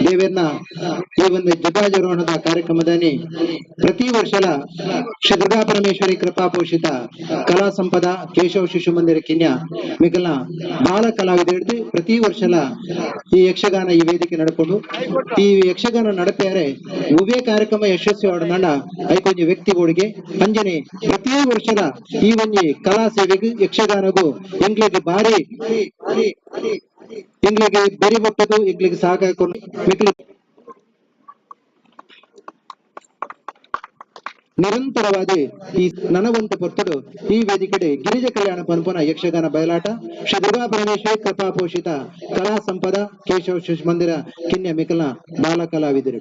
ದೇವೇರ್ನ ಈ ಒಂದು ಧ್ವಜಾರೋಹಣದ ಕಾರ್ಯಕ್ರಮದಲ್ಲಿ ಪ್ರತಿ ವರ್ಷಲ ಶ್ರೀ ದುರ್ಗಾ ಪರಮೇಶ್ವರಿ ಕೃಪಾ ಪೋಷಿತ ಕಲಾ ಸಂಪದ ಕೇಶವ ಶಿಶು ಮಂದಿರ ಕಿನ್ಯ ಮಿಗಲ್ನ ಬಾಲ ಕಲಾವಿದ ಹಿಡಿದು ಪ್ರತಿ ವರ್ಷಲ ಈ ಯಕ್ಷಗಾನ ಈ ವೇದಿಕೆ ನಡ್ಕೊಂಡು ಈ ಯಕ್ಷಗಾನ ನಡಪೇರೆ ಉಭಯ ಕಾರ್ಯಕ್ರಮ ಯಶಸ್ವಿ ಹೊಡೆದಾಂಡ ಐಕೊಂಜಿ ವ್ಯಕ್ತಿ ಬೋಡಿಗೆ ಅಂಜನೆ ಪ್ರತಿ ವರ್ಷದ ಈ ಒಂಜಿ ಕಲಾ ಸೇವೆಗೂ ಯಕ್ಷಗಾನಗೂ ಎಂಗ್ಲಿಗೆ ಭಾರಿ ಎಂಗ್ಲಿಗೆ ಬೆರಿ ಬಟ್ಟದು ಎಂಗ್ಲಿಗೆ ಸಹಕಾರಿಕೊಂಡು ಮಿಕ್ಲಿ ನಿರಂತರವಾದಿ ಈ ನನವಂತ ಪೊರ್ತಡು ಈ ವೇದಿಕೆಡೆ ಗಿರಿಜ ಕಲ್ಯಾಣ ಪಂಪನ ಯಕ್ಷಗಾನ ಬಯಲಾಟ ಶ್ರೀ ದುರ್ಗಾ ಪರಮೇಶ್ವರಿ ಕೃಪಾ ಪೋಷಿತ ಕಲಾ ಸಂಪದ ಕೇಶವ ಶಿಶು ಮಂದಿರ ಕಿನ್ಯ ಮಿಕಲ್ನ ಬಾಲ ಕಲಾವಿದರು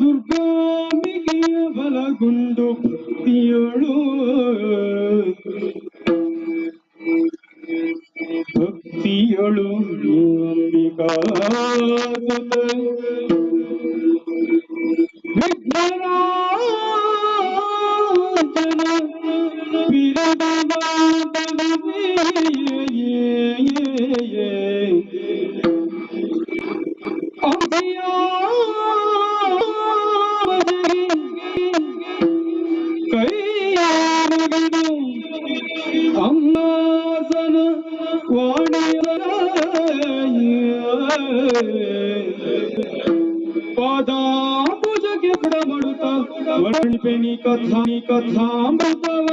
ದುರ್ಗಾಂಬಿಕೆಯ ಬಲಗುಂಡು ಭಕ್ತಿಯೊಳು ಭಕ್ತಿಯೊಳು ಅಂಬಿಕಾ ವಿಘ್ನರಾಜನ ವಿರದ ಕೈಯಾರಗಿದು ಅಮ್ಮಾಸನ ವಾಣಿಯ ಪಾದಾಂಬುಜಕ್ಕೆ ಬುಡಮಡುತ್ತ ವರ್ಣಿಪೆನಿ ಕಥಾಮೃತವ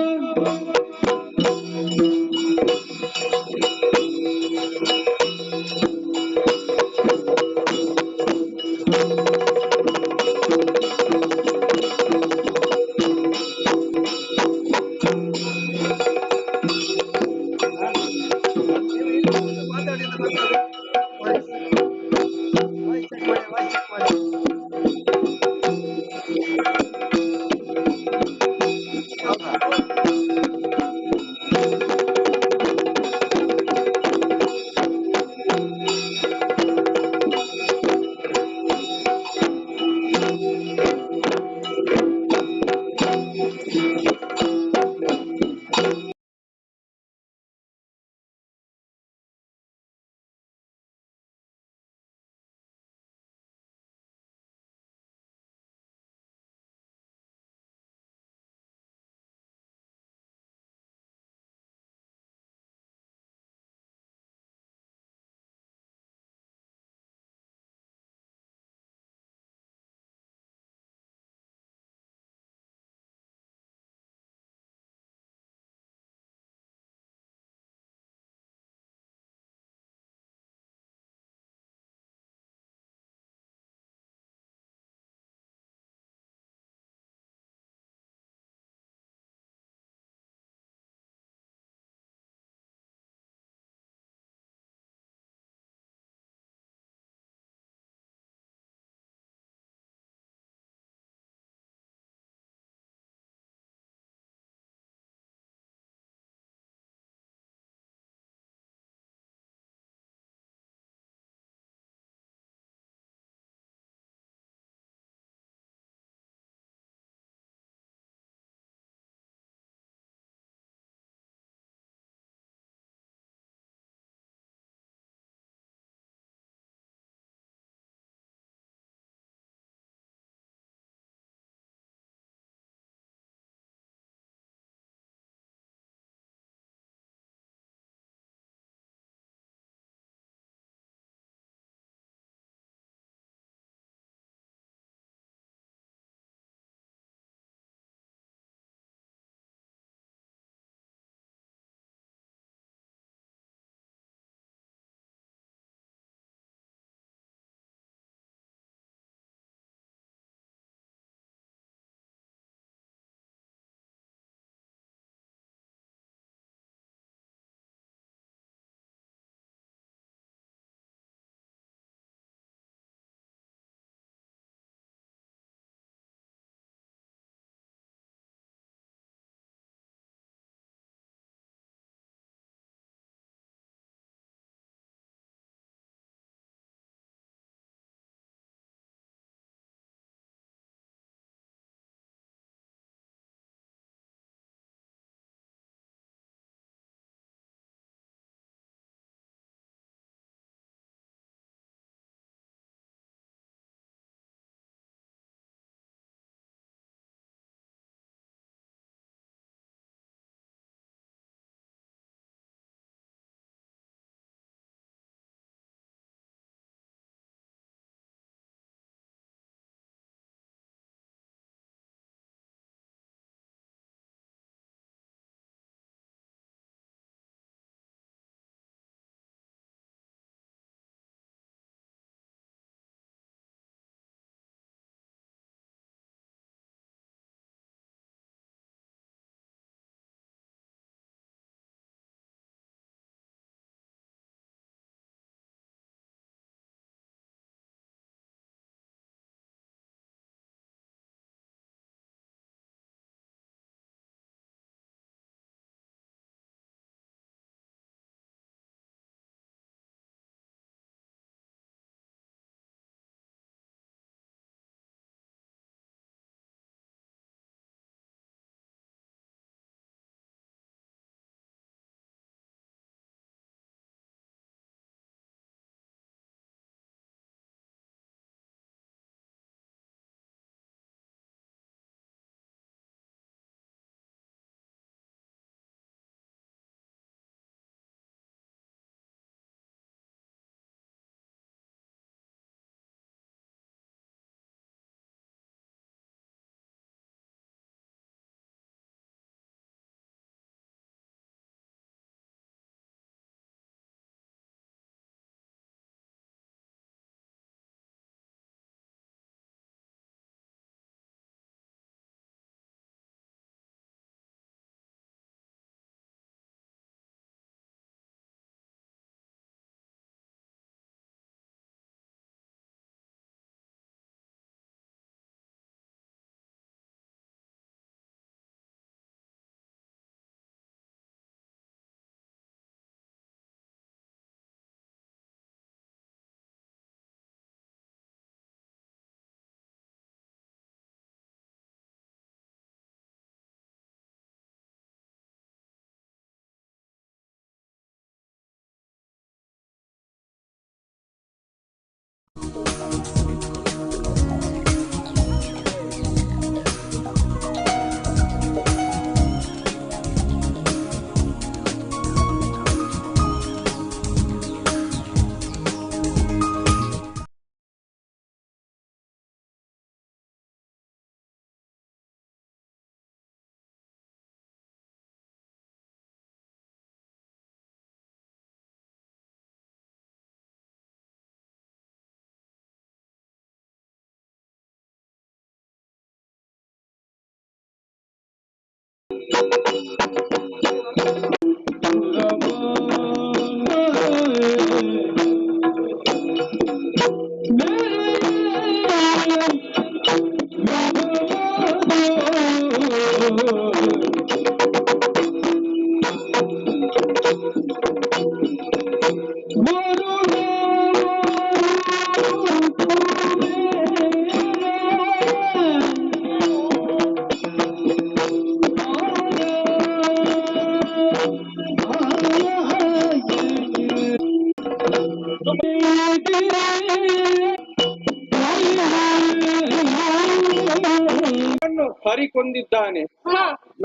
ಹರಿಕೊಂದಿದ್ದಾನೆ.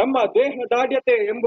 ನಮ್ಮ ದೇಹ ದಾಢ್ಯತೆ ಎಂಬ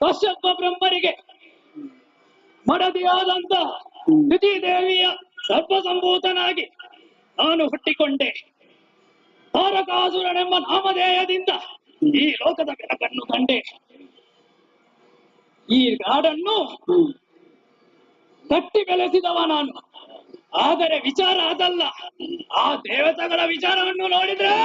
ಕಶ್ಯಪ ಬ್ರಹ್ಮರಿಗೆ ಮಡದಿಯಾದಂತ ದ್ಯುತಿ ದೇವಿಯ ಸರ್ಪಸಂಭೂತನಾಗಿ ನಾನು ಹುಟ್ಟಿಕೊಂಡೆ. ತಾರಕಾಸುರನೆಂಬ ನಾಮಧೇಯದಿಂದ ಈ ಲೋಕದ ಬೆಳಕನ್ನು ಕಂಡೆ. ಈ ಕಾಡನ್ನು ಕಟ್ಟಿ ಬೆಳೆಸಿದವ ನಾನು. ಆದರೆ ವಿಚಾರ ಅದಲ್ಲ, ಆ ದೇವತೆಗಳ ವಿಚಾರವನ್ನು ನೋಡಿದ್ರೆ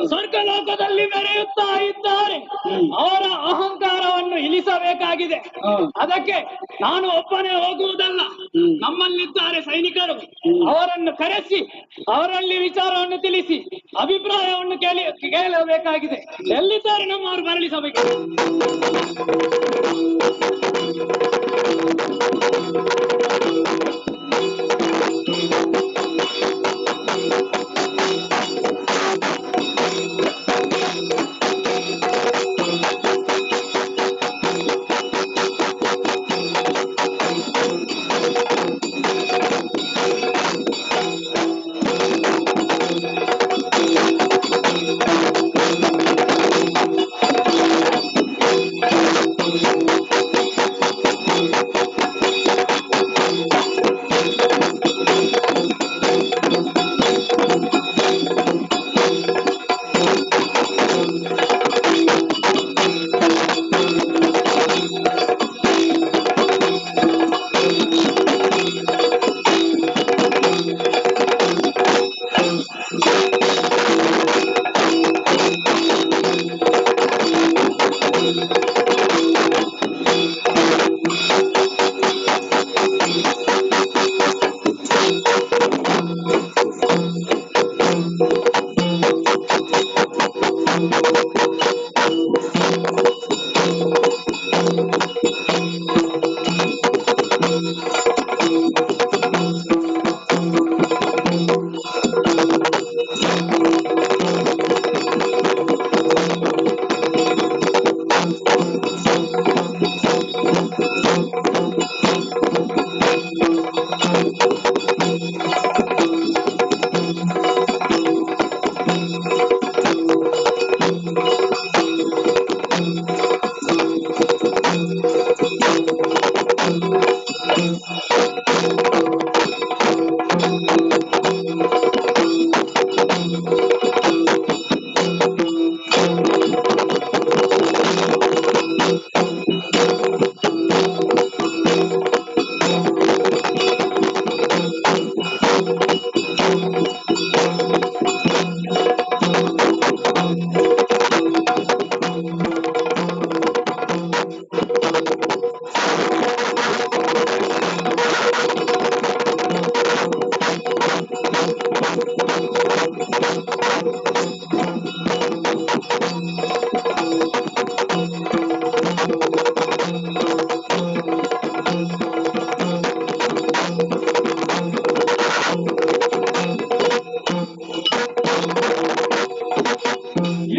ಸ್ವರ್ಗಲೋಕದಲ್ಲಿ ಮೆರೆಯುತ್ತಾ ಇದ್ದಾರೆ. ಅವರ ಅಹಂಕಾರವನ್ನು ಇಳಿಸಬೇಕಾಗಿದೆ. ಅದಕ್ಕೆ ನಾನು ಒಬ್ಬನೇ ಹೋಗುವುದಲ್ಲ, ನಮ್ಮಲ್ಲಿದ್ದಾರೆ ಸೈನಿಕರು. ಅವರನ್ನು ಕರೆಸಿ ಅವರಲ್ಲಿ ವಿಚಾರವನ್ನು ತಿಳಿಸಿ ಅಭಿಪ್ರಾಯವನ್ನು ಕೇಳಬೇಕಾಗಿದೆ. ಎಲ್ಲಿದ್ದಾರೆ ನಮ್ಮವರು ಮರಳಿಸಬೇಕು.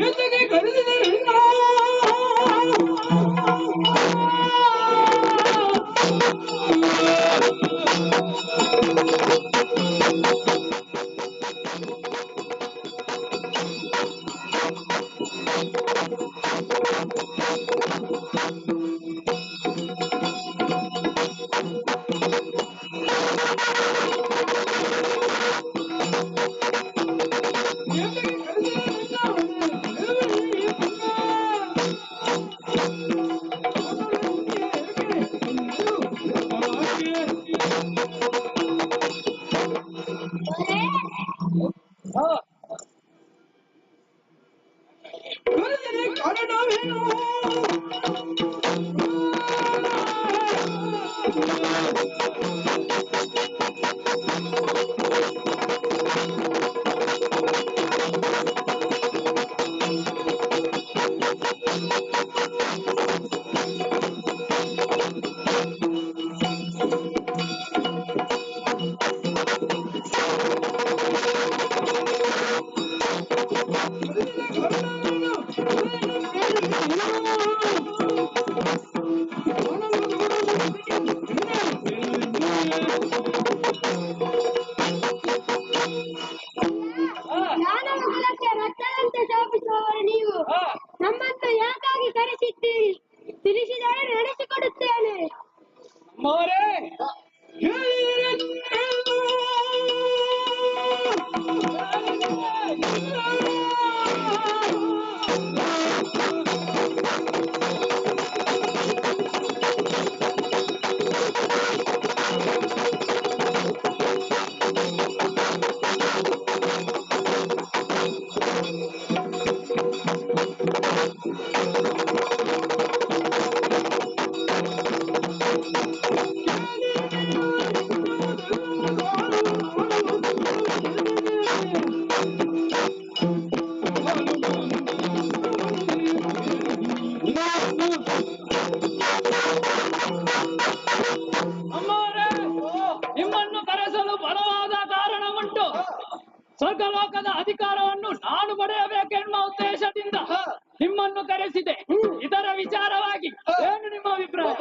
ಎಲ್ಲಿಗೆ ಕರೆದಿದೆ ಹೆಣ್ಣ? ಎಲ್ಲಿಗೆ ಕರೆದಿದೆ ಕರೆದಿದೆ ಕಾರಣವೇನು? ಜ್ಞಾನವುಗಳಕ್ಕೆ ರಕ್ತದಂತೆ ಶಾಪಿಸುವವರು ನೀವು ನಮ್ಮನ್ನು ಯಾಕಾಗಿ ಕರೆಸಿದ್ದೀರಿ? ತಿಳಿಸಿದರೆ ನಡೆಸಿಕೊಡುತ್ತೇನೆ. ಮೋರೆ ಅಮ್ಮೋರೆ, ನಿಮ್ಮನ್ನು ಕರೆಸಲು ಬಲವಾದ ಕಾರಣ ಉಂಟು. ಸ್ವರ್ಗಲೋಕದ ಅಧಿಕಾರವನ್ನು ನಾನು ಪಡೆಯಬೇಕೆನ್ನುವ ಉದ್ದೇಶದಿಂದ ನಿಮ್ಮನ್ನು ಕರೆಸಿದೆ. ಇದರ ವಿಚಾರವಾಗಿ ಏನು ನಿಮ್ಮ ಅಭಿಪ್ರಾಯ?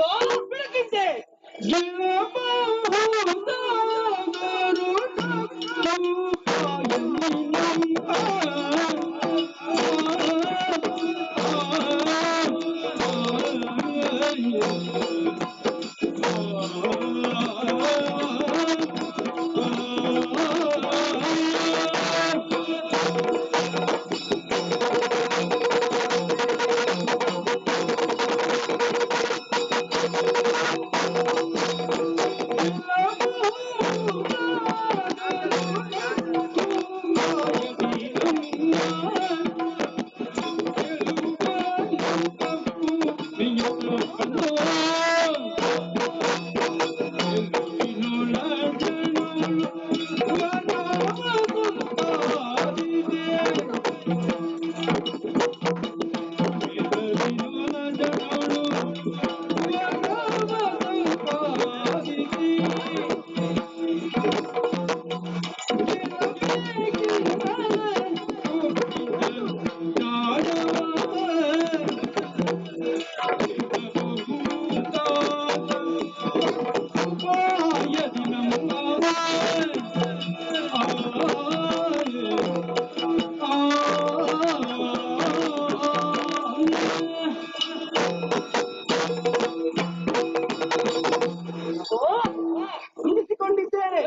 ಉಳಿಸಿಕೊಂಡಿದ್ದೇನೆ.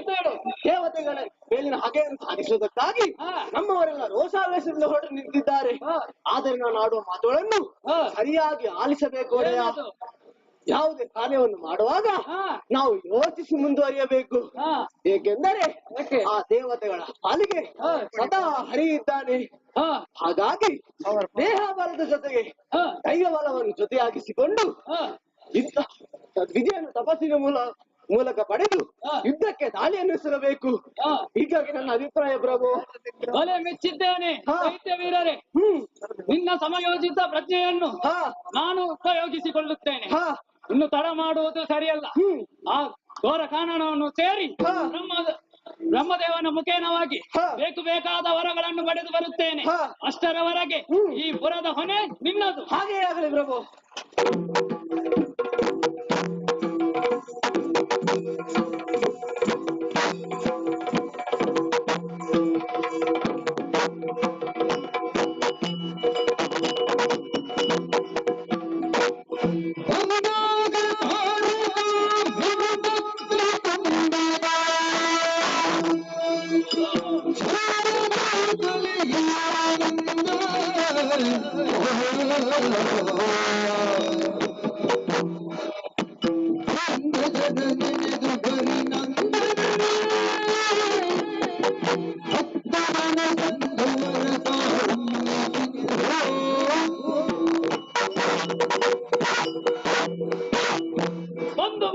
ದೇವತೆಗಳ ಮೇಲಿನ ಹಗೆಯನ್ನು ಸಾಧಿಸುವುದಕ್ಕಾಗಿ ನಮ್ಮವರೆಲ್ಲ ರೋಷಾವೇಶದಿಂದ ಹೊರಟು ನಿಂತಿದ್ದಾರೆ. ಆದರೆ ನಾನು ಆಡುವ ಮಾತುಗಳನ್ನು ಸರಿಯಾಗಿ ಆಲಿಸಬೇಕು. ಯಾವುದೇ ಕಾರ್ಯವನ್ನು ಮಾಡುವಾಗ ನಾವು ಯೋಚಿಸಿ ಮುಂದುವರಿಯಬೇಕು. ಏಕೆಂದರೆ ಆ ದೇವತೆಗಳ ಪಾಲಿಗೆ ಸದಾ ಹರಿ ಇದ್ದಾನೆ. ಹಾಗಾಗಿ ದೇಹ ಬಲದ ಜೊತೆಗೆ ದೈವ ಬಲವನ್ನು ಜೊತೆಯಾಗಿಸಿಕೊಂಡು ವಿಜಯನ್ನು ತಪಸ್ಸಿನ ಮೂಲಕ ಪಡೆದು ಯುದ್ಧಕ್ಕೆ ದಾಳಿಯನ್ನು ಹೆಸರಬೇಕು. ಹೀಗಾಗಿ ನನ್ನ ಅಭಿಪ್ರಾಯ ಪ್ರಭು. ಬಲೆ ಮೆಚ್ಚಿದ್ದೇನೆ ದೈತ್ಯ ವೀರರೇ. ನಿನ್ನ ಸಮಯೋಚಿತ ಪ್ರಜ್ಞೆಯನ್ನು ನಾನು ಉಪಯೋಗಿಸಿಕೊಳ್ಳುತ್ತೇನೆ. ಇನ್ನು ತಡ ಮಾಡುವುದು ಸರಿಯಲ್ಲ. ಆ ಘೋರ ಕಾನನವನ್ನು ಸೇರಿ ಬ್ರಹ್ಮದೇವನ ಮುಖೇನವಾಗಿ ಬೇಕಾದ ವರಗಳನ್ನು ಪಡೆದು ಬರುತ್ತೇನೆ. ಅಷ್ಟರವರೆಗೆ ಈ ಪುರದ ಹೊಣೆ ನಿನ್ನದು. ಹಾಗೇ ಆಗಲಿ ಪ್ರಭು.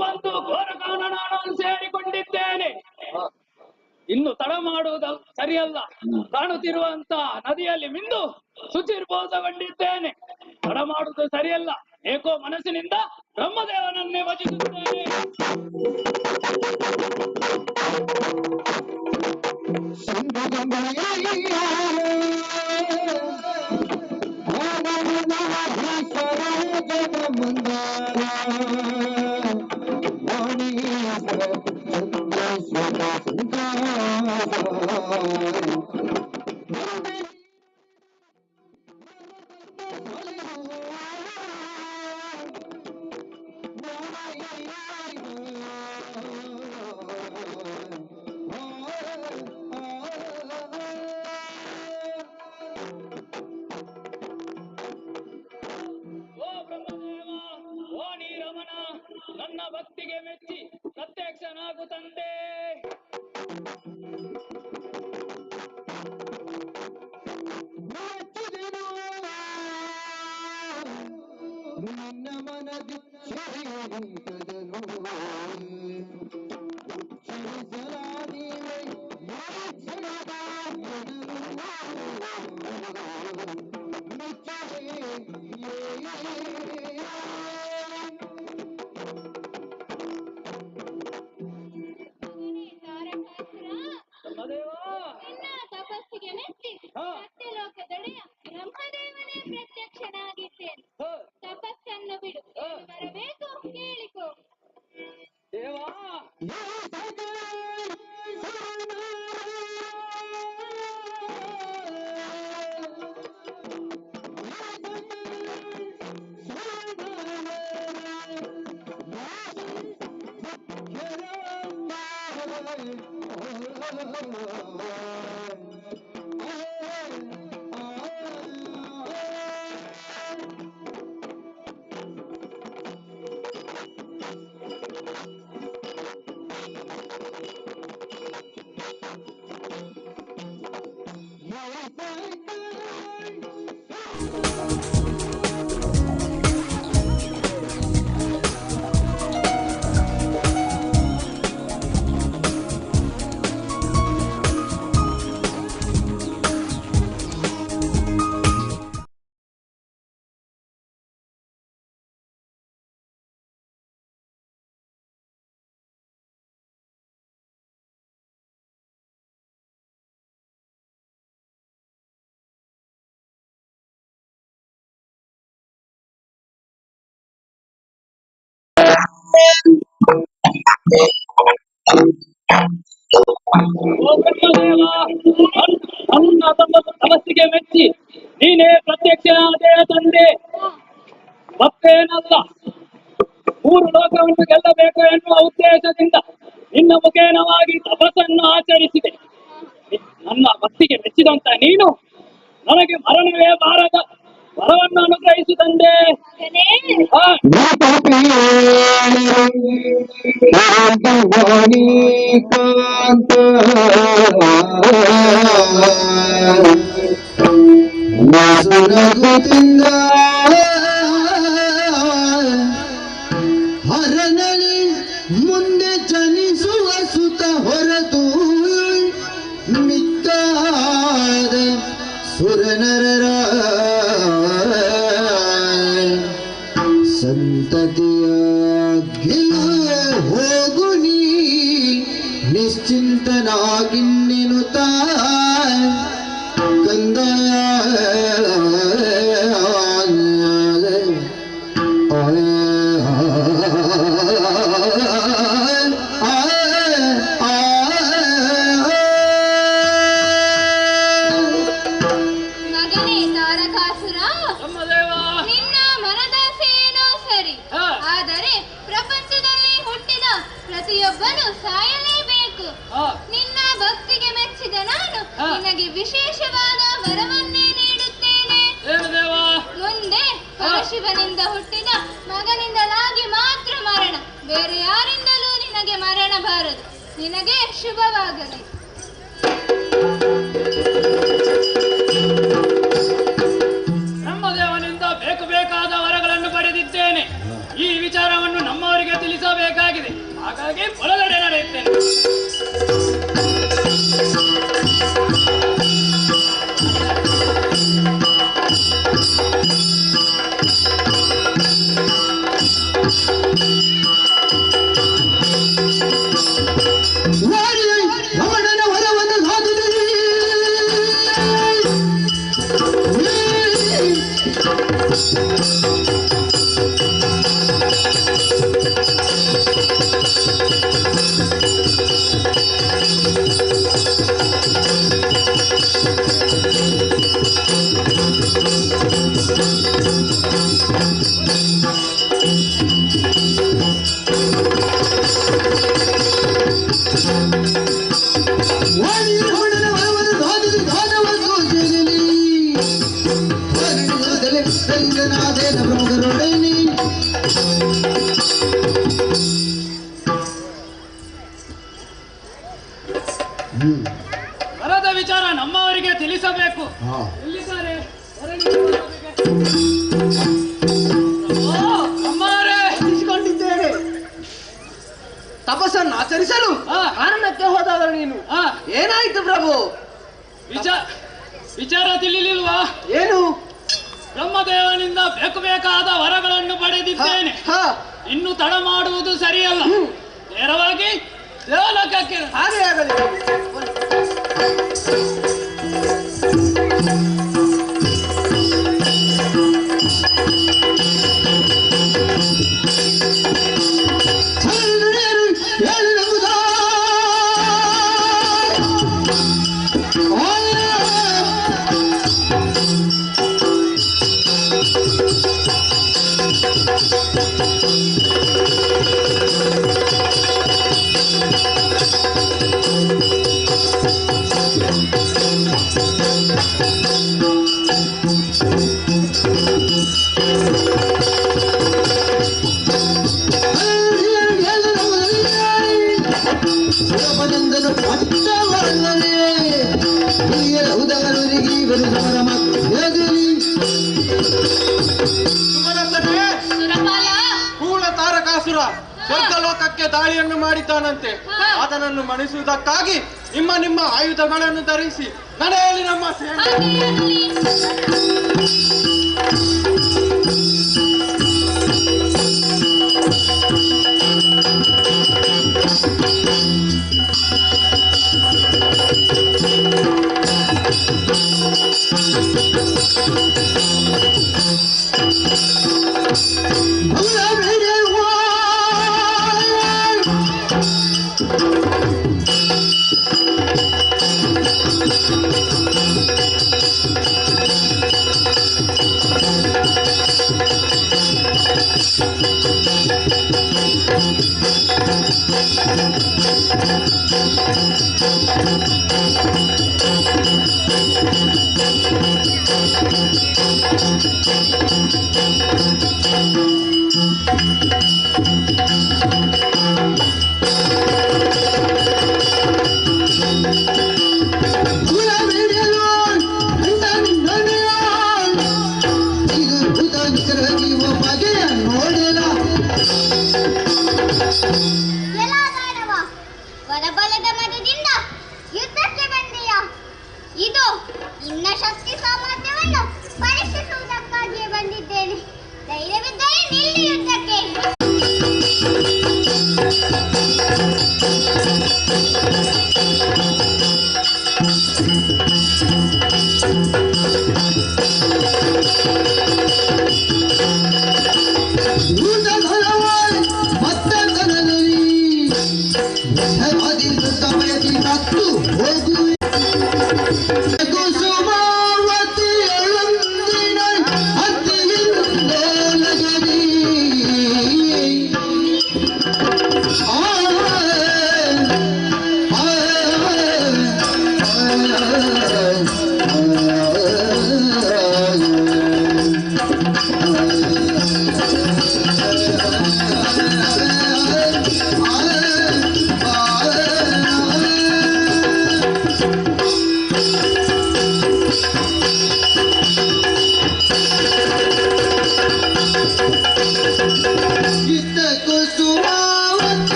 ಬಂದು ಘೋರ ಕಾನನವನ್ನು ಸೇರಿಕೊಂಡಿದ್ದೇನೆ. ಇನ್ನು ತಡ ಮಾಡುವುದು ಸರಿಯಲ್ಲ. ಕಾಣುತ್ತಿರುವಂತ ನದಿಯಲ್ಲಿ ಮಿಂದು ಶುಚಿರ್ಭೋಸಗೊಂಡಿದ್ದೇನೆ. ತಡ ಮಾಡುವುದು ಸರಿಯಲ್ಲ. ಏಕೋ ಮನಸ್ಸಿನಿಂದ ಬ್ರಹ್ಮದೇವನನ್ನೇ ಭಜಿಸುತ್ತೇನೆ. ನನ್ನ ಭಕ್ತಿಗೆ ಮೆಚ್ಚಿ ಪ್ರತ್ಯಕ್ಷನಾಗು ತಂದೆ. ನಿನ್ನ ಮನದಿ ತಪಸ್ಸಿಗೆ ಮೆಚ್ಚಿ ಸತ್ಯಲೋಕದೊಡೆಯ ಬ್ರಹ್ಮದೇವನೇ ಪ್ರತ್ಯಕ್ಷನಾಗಿದ್ದೇನೆ. ತಪಸ್ಸನ್ನು ಬಿಡು, ಬರಬೇಕು ಕೇಳಿಕೋ. ದೇವಾ ಓ ಬ್ರಹ್ಮದೇವ, ನನ್ನ ತಪಸ್ಸಿಗೆ ಮೆಚ್ಚಿ ನೀನೇ ಪ್ರತ್ಯಕ್ಷನಾದೆ ತಂದೆ. ಮತ್ತೇನಲ್ಲ, 3 ಲೋಕವನ್ನು ಗೆಲ್ಲಬೇಕು ಎನ್ನುವ ಉದ್ದೇಶದಿಂದ ನಿನ್ನ ಮುಖೇನವಾಗಿ ತಪಸ್ಸನ್ನು ಆಚರಿಸಿದೆ. ನನ್ನ ಭಕ್ತಿಗೆ ಮೆಚ್ಚಿದಂತ ನೀನು ನನಗೆ ಮರಣವೇ ಬಾರದ ವರವನ್ನು ಅನುಗ್ರಹಿಸು ತಂದೆ. ಹರನಲ್ಲಿ ಮುಂದೆ ಜನಿಸುವ ಸುತ ಹೊರತು ಮಿತ್ತಾದ ಸುರನರರ ಸಂತತಿಯಾಗಿ ಹೋಗು ನೀ ನಿಶ್ಚಿಂತನಾಗಿನ್ನೆನುತ್ತ ಕಂದ ಮಗನೇ ತಾರಕಾಸುರ, ನಿನ್ನ ಮನದಾಸೆಯೇನೋ ಸರಿ, ಆದರೆ ಪ್ರಪಂಚದಲ್ಲಿ ಹುಟ್ಟಿದ ಪ್ರತಿಯೊಬ್ಬನು ಸಾಯಲೇಬೇಕು. ನಿನ್ನ ಭಕ್ತಿಗೆ ಮೆಚ್ಚಿದ ನಾನು ನಿನಗೆ ವಿಶೇಷವಾದ ವರವನ್ನೇ ನೀಡುತ್ತೇನೆ. ಮುಂದೆ ಪರಶಿವನಿಂದ ಹುಟ್ಟಿದ ಮಗನಿಂದಲಾಗಿ ಮಾತ್ರ ಮರಣ, ಬೇರೆ ಯಾರಿಂದಲೂ ನಿನಗೆ ಮರಣ ಬಾರದು. ನಿನಗೆ ಶುಭವಾಗಲಿ. ಬ್ರಹ್ಮದೇವನಿಂದ ಬೇಕಾದ ವರಗಳನ್ನು ಪಡೆದಿದ್ದೇನೆ. ಈ ವಿಚಾರವನ್ನು ನಮ್ಮವರಿಗೆ ತಿಳಿಸಬೇಕಾಗಿದೆ. ಹಾಗಾಗಿ ಒಳಗಡೆ ನಡೆಯುತ್ತೇನೆ. ರಮಣನ ವರವನ್ನು ಸಾಧಿಸಿರಿ. ವರದ ವಿಚಾರ ನಮ್ಮವರಿಗೆ ತಿಳಿಸಬೇಕು. ಎಲ್ಲಿದ್ದಾರೆ? ತಿಳಿಸಿಕೊಂಡಿದ್ದೇನೆ. ತಪಸ್ಸನ್ನು ಆಚರಿಸಲು ಕಾರಣಕ್ಕೆ ಹೋದಾದ ನೀನು ಏನಾಯ್ತು ಪ್ರಭು? ವಿಚಾರ ತಿಳಿಲಿಲ್ವಾ? ಏನು? ಬ್ರಹ್ಮದೇವನಿಂದ ಬೇಕಾದ ವರಗಳನ್ನು ಪಡೆದಿದ್ದೇನೆ. ಇನ್ನು ತಡ ಮಾಡುವುದು ಸರಿಯಲ್ಲ. ನೇರವಾಗಿ ದೇವಲೋಕಕ್ಕೆ. ಹಾಗೆ ಆಗಲಿ. ತಾರಕಾಸುರ ಸ್ವರ್ಗಲೋಕಕ್ಕೆ ದಾಳಿಯನ್ನು ಮಾಡಿದ್ದಾನಂತೆ. ಆತನನ್ನು ಮಣಿಸುವುದಕ್ಕಾಗಿ ನಿಮ್ಮ ಆಯುಧಗಳನ್ನು ಧರಿಸಿ ನಡೆಯಲಿ ನಮ್ಮ ಸೇನೆ. ವರಬಲದ ಮದದಿಂದ ಯುದ್ಧಕ್ಕೆ ಬಂದೆಯ? ಇದು ನಿನ್ನ ಶಕ್ತಿ ಸಾಮರ್ಥ್ಯವನ್ನು ಪರೀಕ್ಷಿಸುವುದಕ್ಕಾಗಿಯೇ ಬಂದಿದ್ದೇನೆ. ಧೈರ್ಯವಿದ್ದರೆ ನಿಲ್ಲಿ ಯುದ್ಧಕ್ಕೆ.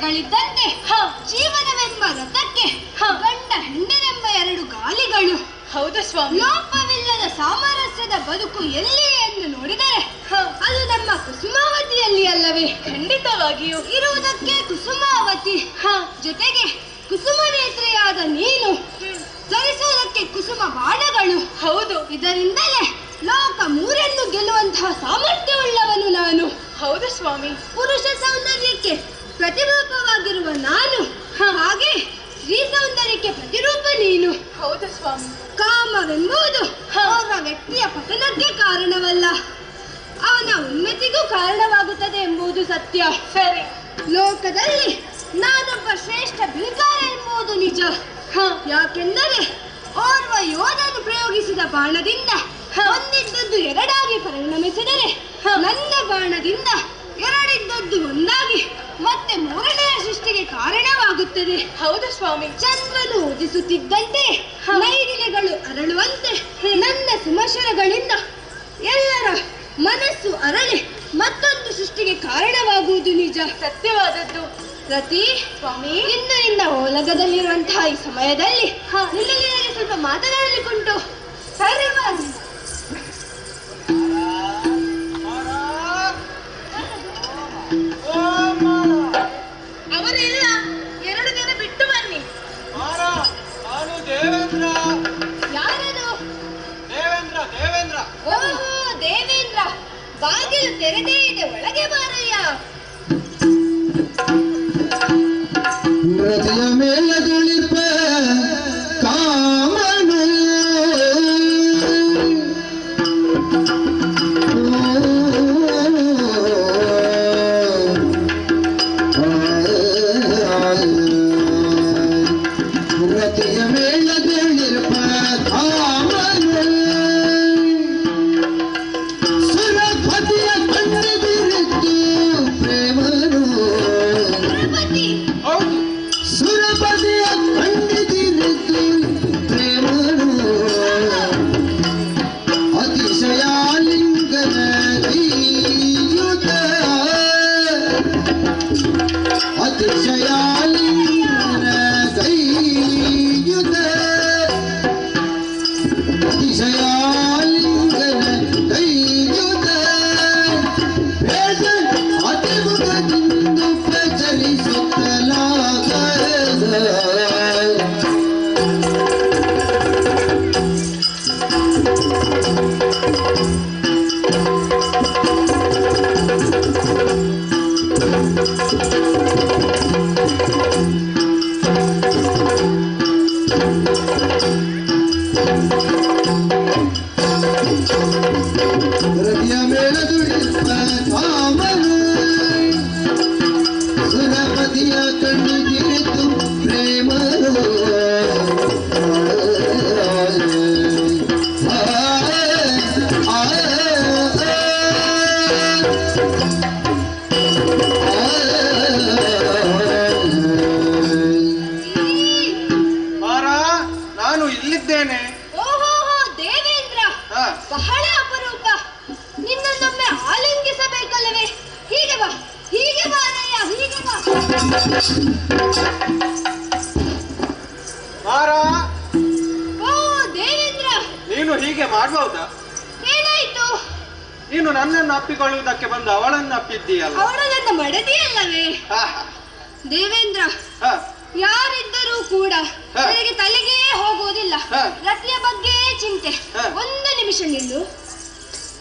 ಗಳಿದ್ದಂತೆ ಜೀವನವೆಂಬ ರಥಕ್ಕೆ ಗಂಡ ಹೆಂಡನೆಂಬ ಎರಡು ಗಾಲಿಗಳು. ಹೌದು ಸ್ವಾಮಿ. ಲೋಪವಿಲ್ಲದ ಸಾಮರಸ್ಯದ ಬದುಕು ಎಲ್ಲಿ ಎಂದು ನೋಡಿದರೆ ಅದು ನಮ್ಮ ಕುಸುಮಾವತಿಯಲ್ಲಿ ಅಲ್ಲವೇ? ಖಂಡಿತವಾಗಿಯೂ ಇರುವುದಕ್ಕೆ ಕುಸುಮಾವತಿ, ಜೊತೆಗೆ ಕುಸುಮ ನೇತ್ರೆಯಾದ ನೀನು, ಧರಿಸುವುದಕ್ಕೆ ಕುಸುಮ ಬಾಣಗಳು. ಹೌದು, ಇದರಿಂದಲೇ ಲೋಕ ಮೂರನ್ನು ಗೆಲ್ಲುವಂತಹ ಸಾಮರ್ಥ್ಯವುಳ್ಳವನು ನಾನು. ಹೌದು ಸ್ವಾಮಿ. ಪುರುಷ ಸೌಂದರ್ಯಕ್ಕೆ ಪ್ರತಿರೂಪವಾಗಿರುವ ನಾನು, ಹಾಗೆ ಸ್ತ್ರೀ ಸೌಂದರ್ಯಕ್ಕೆ ಪ್ರತಿರೂಪ ನೀನು. ಹೌದು ಸ್ವಾಮಿ. ಕಾಮವೆಂಬುದು ಓರ್ವ ವ್ಯಕ್ತಿಯ ಪತನಕ್ಕೆ ಕಾರಣವಲ್ಲ, ಅವನ ಉನ್ನತಿಗೂ ಕಾರಣವಾಗುತ್ತದೆ ಎಂಬುದು ಸತ್ಯ. ಸರಿ. ಲೋಕದಲ್ಲಿ ನಾನೊಬ್ಬ ಶ್ರೇಷ್ಠ ಬಿಲ್ಗಾರ ಎಂಬುದು ನಿಜ. ಯಾಕೆಂದರೆ ಓರ್ವ ಯೋಧನು ಪ್ರಯೋಗಿಸಿದ ಬಾಣದಿಂದ ಒಂದಿದ್ದದ್ದು ಎರಡಾಗಿ ಪರಿಣಮಿಸಿದರೆ, ನನ್ನ ಬಾಣದಿಂದ ಎರಡಿದ್ದದ್ದು ಒಂದಾಗಿ ಮತ್ತೆ ಮೂರನೆಯ ಸೃಷ್ಟಿಗೆ ಕಾರಣವಾಗುತ್ತದೆ. ಹೌದು ಸ್ವಾಮಿ. ಚಂದ್ರನು ಉದಿಸುತ್ತಿದ್ದಂತೆ ನೈದಿಲೆಗಳು ಅರಳುವಂತೆ ನನ್ನ ಸುಮಶರಗಳಿಂದ ಎಲ್ಲರ ಮನಸ್ಸು ಅರಳಿ ಮತ್ತೊಂದು ಸೃಷ್ಟಿಗೆ ಕಾರಣವಾಗುವುದು ನಿಜ. ಸತ್ಯವಾದದ್ದು. ರತಿ ಸ್ವಾಮಿ, ಇನ್ನು ನಿನ್ನ ಓಲಗದಲ್ಲಿರುವಂತಹ ಈ ಸಮಯದಲ್ಲಿ ನಿನ್ನಲ್ಲಿ ನನಗೆ ಸ್ವಲ್ಪ ಮಾತನಾಡಲಿಕ್ಕುಂಟು. ಸರಿ ಬನ್ನಿ. ಅವರೆಲ್ಲ 2 ದಿನ ಬಿಟ್ಟು ಬನ್ನಿ. ನಾನು ದೇವೇಂದ್ರ. ಯಾರದು? ದೇವೇಂದ್ರ. ದೇವೇಂದ್ರ. ಓಹೋ, ದೇವೇಂದ್ರ. ಬಾಗಿಲು ತೆರೆದೇ ಇದೆ, ಒಳಗೆ ಬಾರಯ್ಯ. ರತಿಯ ಮೇಲಗಳಿಪ ಕಾಮನು ರತಿಯ ಮೇಲಗಳಿಪ ಕಾಮನು ನೀನು ಹೀಗೆ ಮಾಡಬಹುದಾ? ಏನಾಯ್ತು? ನೀನು ನನ್ನನ್ನು ಅಪ್ಪಿಕೊಳ್ಳುವುದಕ್ಕೆ ಬಂದು ಅವಳನ್ನು ಅಪ್ಪಿದ್ದೀಯಲ್ಲ. ಅವಳು ನನ್ನ ಮಡದಿಯಲ್ಲವೇ? ದೇವೇಂದ್ರ, ಯಾರಿದ್ದರೂ ಕೂಡ ನನಗೆ ತಲೆಗೆ ಹೋಗುವುದಿಲ್ಲ. ರತಿಯ ಬಗ್ಗೆ ಚಿಂತೆ. ಒಂದು ನಿಮಿಷ ನಿಲ್ಲು.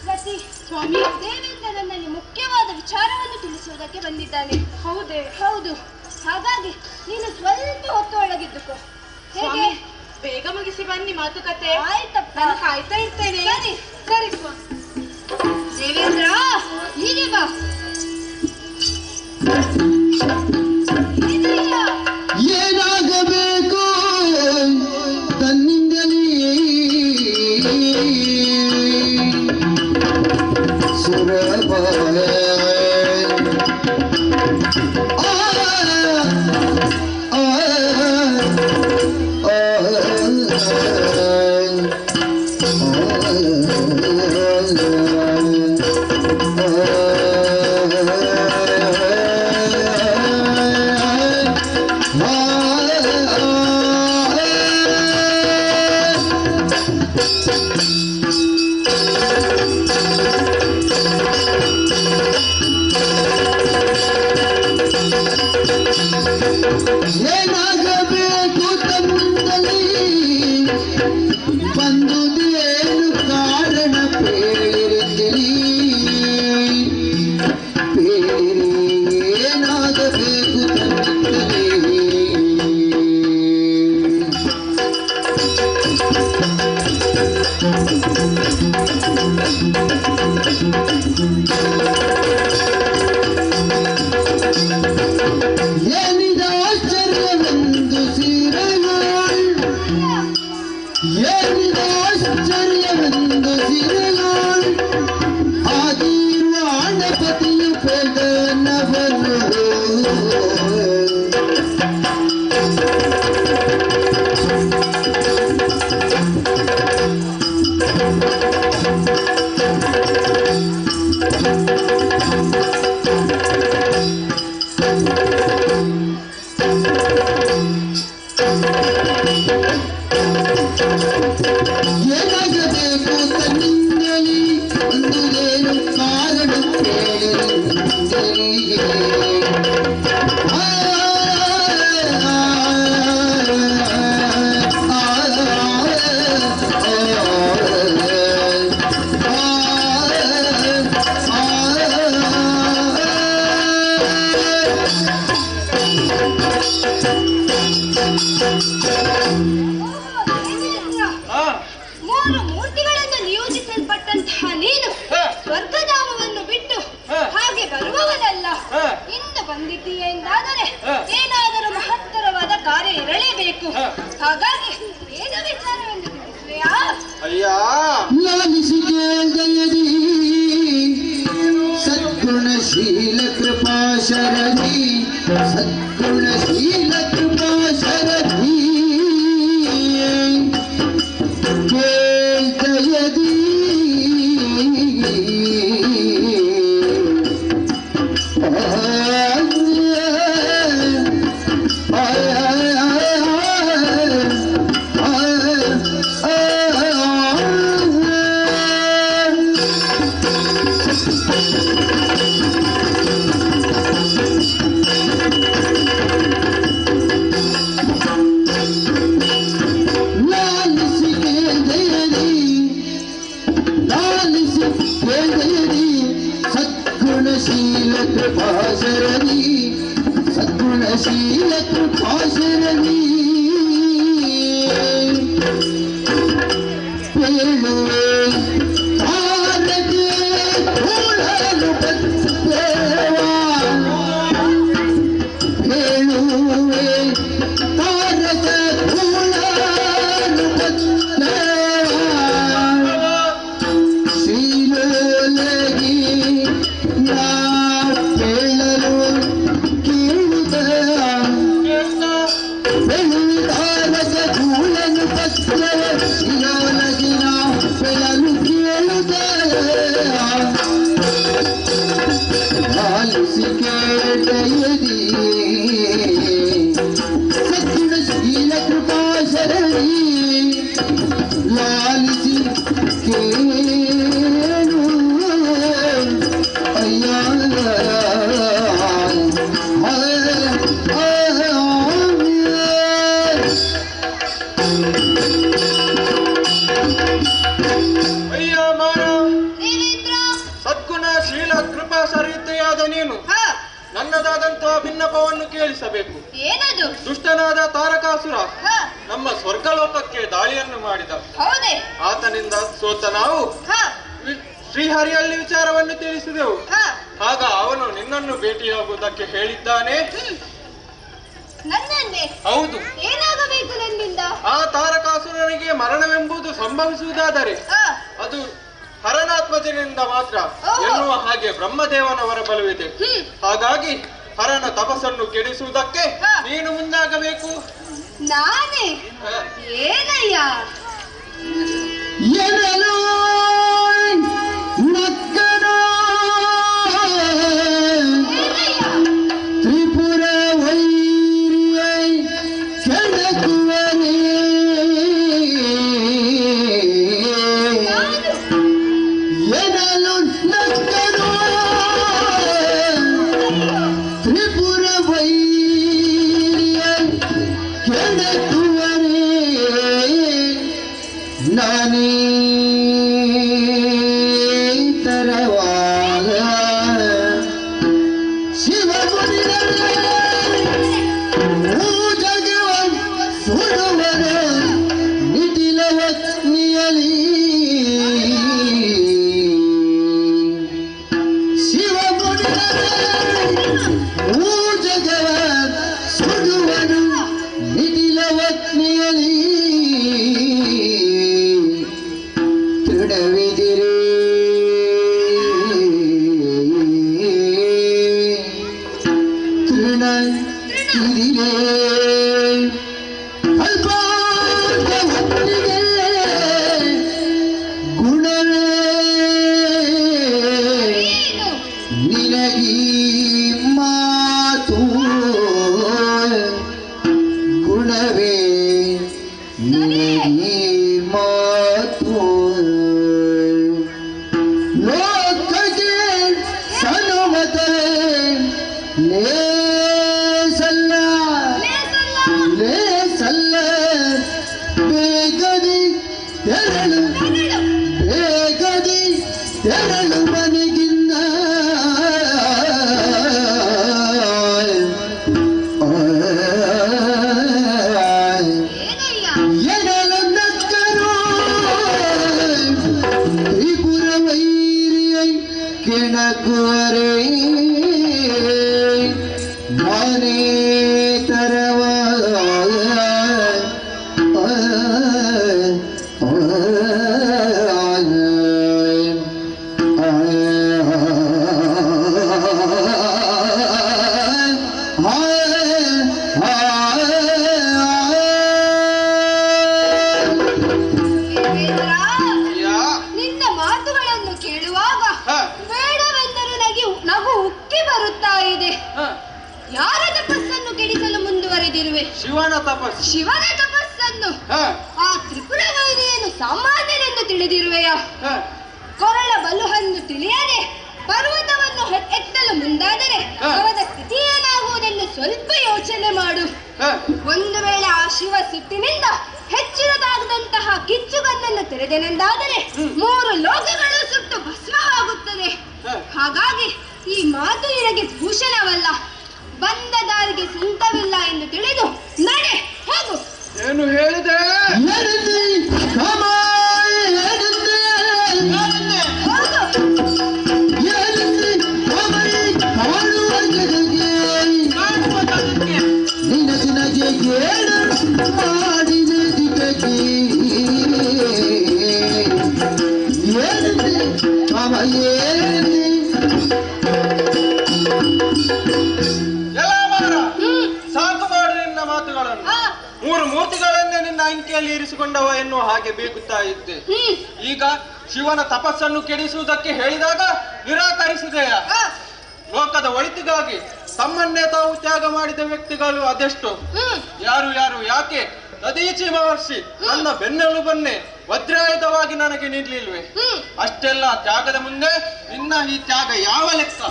ರತಿ ಸ್ವಾಮಿ, ದೇವೇಂದ್ರ ನನ್ನಲ್ಲಿ ಮುಖ್ಯವಾದ ವಿಚಾರವನ್ನು ತಿಳಿಸುವುದಕ್ಕೆ ಬಂದಿದ್ದಾನೆ. ಹೌದೇ? ಹೌದು. ಹಾಗಾಗಿ ನೀನು ಸ್ವಲ್ಪ ಹೊತ್ತು ಒಳಗಿದ್ದುಕೋ. ಹೇಗೆ? ಬೇಗ ಮುಗಿಸಿ ಬನ್ನಿ ಮಾತುಕತೆ. ಆಯ್ತಪ್ಪ, ನಾನು ಕಾಯ್ತಾ ಇರ್ತೇನೆ. ಸರಿ ಸರಿ ಸ್ವಾಮಿ. ದೇವೇಂದ್ರ, ಹೀಗೆ ಬಾ. ಏನಾಗಬೇಕು ತನ್ನಿಂದಲೇ ಸುರಭಾಯ ಏನಾಗಬೇಕು ತನ್ನಿಂದಲೇ ಬಂದುದೇನು ಕಾರಣ ಪೇಳಿರಿ ಏನಾಗಬೇಕು ತನ್ನಿಂದಲೇ ಏನಿದ ಆಶ್ಚರ್ಯವೆಂದು ಸೀರೆಗಳು ಏನಿದ ಆಶ್ಚರ್ಯವೆಂದು ಸೀರೆಗಳು ಆಗಿರುವ ಹಣಪತಿಯು ಪೆದನವನು ಏನಾಗಬೇಕು ತನ್ನಿಂದಲೇ ಒಂದುದೇನು ಕಾರಣ ಮೂರು ಮೂರ್ತಿಗಳಿಂದ ನಿಯೋಜಿಸಲ್ಪಟ್ಟಂತಹ ನೀನು ಸ್ವರ್ಗಧಾಮವನ್ನು ಬಿಟ್ಟು ಹಾಗೆ ಬರುವವನಲ್ಲ. ಇಂದು ಬಂದಿದ್ದೀಯ ಎಂದಾದರೆ ಏನಾದರೂ ಮಹತ್ತರವಾದ ಕಾರ್ಯ ಇರಲೇಬೇಕು. ಹಾಗಾಗಿ ಏನು ವಿಚಾರವೆಂದು ತಿಳಿಸುವೆಯಾ? ಅಯ್ಯ, ಲಾಲಿಸಿ ಜಯದಿ ಸದ್ಗುಣಶೀಲ ಕೃಪಾ ಶರದಿ ಸದ್ಗುಣಶೀಲ ಕೃಪಾ ಶರದಿ ಜಯದಿ ಲಾಲಿಸಿ ಲಾಲಿಸಿ ಕೇಳದಿ ಸದ್ಗುಣಶೀಲ ಕೃಪಾಶರದಿ ಸದ್ಗುಣಶೀಲ ಕೃಪಾಶರದಿ ಹೇಳುವೆ ತಾರಗೆ ಕೂಡಲು ಬರ್ತೇವಾ ಹೇಳುವೆ ತಾರಗೆ ಕೂಡಲು ಬರ್ತೇವಾ ಶ್ರೀಲೋಲಗಿ ನಾ ಕೇಳಲು ಕೇಳುತ್ತ ಬೆಳುತ್ತಾರಗೆ ಕೂಡಲು ಬರ್ತೇವೆ ಶ್ರೀಲೋಲಗಿ ನಾ ಬೆಳಲು ಕೇಳುತ್ತ ಲಾಲಿಸಿ ಕೇಳದಿ ಸದ್ಗುಣಶೀಲ ಕೃಪಾಶರಣಿ ಲಾಲಿಸಿ ಕೇಳು ಅಯ್ಯ ಅಯ್ಯ ಮಾರ ದೇವೇಂದ್ರ ಸದ್ಗುಣಶೀಲ ಕೃಪಾ ಸರಿತೆಯಾದ ನೀನು ನನ್ನದಾದಂತಹ ಭಿನ್ನಪವನ್ನು ಕೇಳಿಸಬೇಕು. ಏನದು? ದುಷ್ಟನಾದ ತಾರಕಾಸುರ ಹ, ನಮ್ಮ ಸ್ವರ್ಗಲೋಕಕ್ಕೆ ದಾಳಿಯನ್ನು ಮಾಡಿದ. ಹೌದೇ? ಆತನಿಂದ ಸೋತ ನಾವು ಹ, ಶ್ರೀಹರಿಯಲ್ಲಿ ವಿಚಾರವನ್ನು ತಿಳಿಸಿದೆವು. ಹ, ಆಗ ಅವನು ನಿನ್ನನ್ನು ಭೇಟಿಯಾಗುವುದಕ್ಕೆ ಹೇಳಿದ್ದಾನೆ. ನನ್ನನ್ನೇ? ಹೌದು. ಏನಾಗಬೇಕು ನನ್ನಿಂದ? ಆ ತಾರಕಾಸುರನಿಗೆ ಮರಣವೆಂಬುದು ಸಂಭವಿಸುವುದಾದರೆ ಹ, ಅದು ಹರನಾತ್ಮಜನಿಂದ ಮಾತ್ರ ಓಹೋ. ಎನ್ನುವ ಹಾಗೆ ಬ್ರಹ್ಮದೇವನ ವರಬಲವಿದೆ. ಹ್ಮ್. ಹಾಗಾಗಿ ಹರನ ತಪಸ್ಸನ್ನು ಕೆಡಿಸುವುದಕ್ಕೆ ಹ. ನೀನು ಮುಂದಾಗಬೇಕು. ನಾನೇ? ಹ. ಏನಯ್ಯ? ಎನಲು ನಕ್ಕನು ಏನಯ್ಯ? ತ್ರಿಪುರ ವೈರಿಯೈ ಕೆಣಕುವನೇ ನಾನು? ಎನಲು ನಕ್ಕನು ತ್ರಿಪುರ ವೈರಿಯೈ ಕೆಣಕುವನೇ ನಾನೇ ತರವಾದ ಶಿವಗುಡಿಗಳೇ ಜಗವನ್ ಸುಡುವನ ನಿಟಿಲವತ್ನಿಯಲಿ ಶಿವಗುಡಿಗಳೇ ಜಗವನ್ ಸುಡುವನು ನಿಟಿಲವತ್ನಿಯಲಿ ತೃಣವಿದಿರೇ ತೃಣ ಇದಿರೇ ಅಲ್ಪಾದ ಹೊತ್ತಿಗೆ ಗುಣವೇ ಏನು? ನಿನಗೀ ಮಾತು ಗುಣವೇ ನಿನಗೀ ಮಾತು ಲೋಕಕ್ಕೆ ಸನುಮತ ಲೇಸಲ್ಲ ಲೇಸಲ್ಲ. ಲೇಸಲ್ಲ ಬೇಗದಿ ತೆರಳು ತೆರಳು. ಬೇಗದಿ ತೆರಳು ಮನೆಗಿನ್ನ ಏನಯ್ಯ? ಎನಲು ನಕ್ಕರು ತ್ರಿಪುರ ವೈರಿಯೈ ಕೆಣಕುವರೇ ನಾನೇ ತರವಾದ ದೇವೇಂದ್ರ, ಯಾ ನಿನ್ನ ಮಾತುಗಳನ್ನು ಕೇಳುವಾಗ ಹ. ಬೇಡವೆಂದರೂ ನಗು ಉಕ್ಕಿ ಬರುತ್ತಾ ಇದೆ. ಹ. ಯಾರ ತಪಸ್ಸನ್ನು ಕೆಡಿಸಲು ಮುಂದುವರೆದಿರುವೆ? ಶಿವನ ತಪಸ್ಸು. ಶಿವನ ತಪಸ್ಸನ್ನು? ಹ. ಆ ತ್ರಿಪುರ ವೈರಿಯನ್ನು ಸಾಮಾನ್ಯರೆಂದು ತಿಳಿದಿರುವೆಯ? ಹ. ಕೊರಳ ಬಲುಹನ್ನು ತಿಳಿಯದೆ ಪರ್ವತವನ್ನು ಎತ್ತಲು ಮುಂದಾದರೆ ಹ. ಅವನ ಸ್ಥಿತಿ ಏನಾಗುವುದೆಂದು ಸ್ವಲ್ಪ ಯೋಚನೆ ಮಾಡು. ಹ. ಒಂದು ವೇಳೆ ಆ ಶಿವ ಸಿಟ್ಟಿನಿಂದ ಹೆಚ್ಚಿನದಾಗದಂತಹ ಕಿಚ್ಚುಗನ್ನನ್ನು ತೆರೆದೆನೆಂದಾದರೆ 3 ಲೋಕಗಳು ಸುಟ್ಟು ಮಾತು ನಿನಗೆ ಭೂಷಣವಲ್ಲ, ಬಂದ ದಾರಿಗೆ ಸುಂಕವಿಲ್ಲ ಎಂದು ತಿಳಿದು ನಡೆ, ಹೋಗು. ಏನು ಹೇಳಿದೆ? ಸಾಕು ಮಾಡು ನಿನ್ನ ಮಾತುಗಳನ್ನು. 3 ಮೂರ್ತಿಗಳನ್ನೇ ನಿನ್ನ ಅಂಕೆಯಲ್ಲಿ ಇರಿಸಿಕೊಂಡವ ಎನ್ನುವ ಹಾಗೆ ಬೇಗುತ್ತಾ ಇದ್ದೆ. ಈಗ ಶಿವನ ತಪಸ್ಸನ್ನು ಕೆಡಿಸುವುದಕ್ಕೆ ಹೇಳಿದಾಗ ನಿರಾಕರಿಸಿದೆಯ? ಲೋಕದ ಒಳಿತಿಗಾಗಿ ತಮ್ಮನ್ನೇ ತಾವು ತ್ಯಾಗ ಮಾಡಿದ ವ್ಯಕ್ತಿಗಳು ಅದೆಷ್ಟು? ಯಾರು ಯಾರು ಯಾಕೆ ದದೀಚಿ ಮಹರ್ಷಿ ನನ್ನ ಬೆನ್ನೆಲುಬನ್ನೇ ವಜ್ರಾಯುಧವಾಗಿ ನನಗೆ ನಿಲ್ಲಿಲ್ವೇ? ಅಷ್ಟೆಲ್ಲ ತ್ಯಾಗದ ಮುಂದೆ ನಿನ್ನ ಈ ತ್ಯಾಗ ಯಾವ ಲೆಕ್ಕ?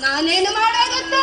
ನಾನೇನು ಮಾಡೋಗುತ್ತೆ?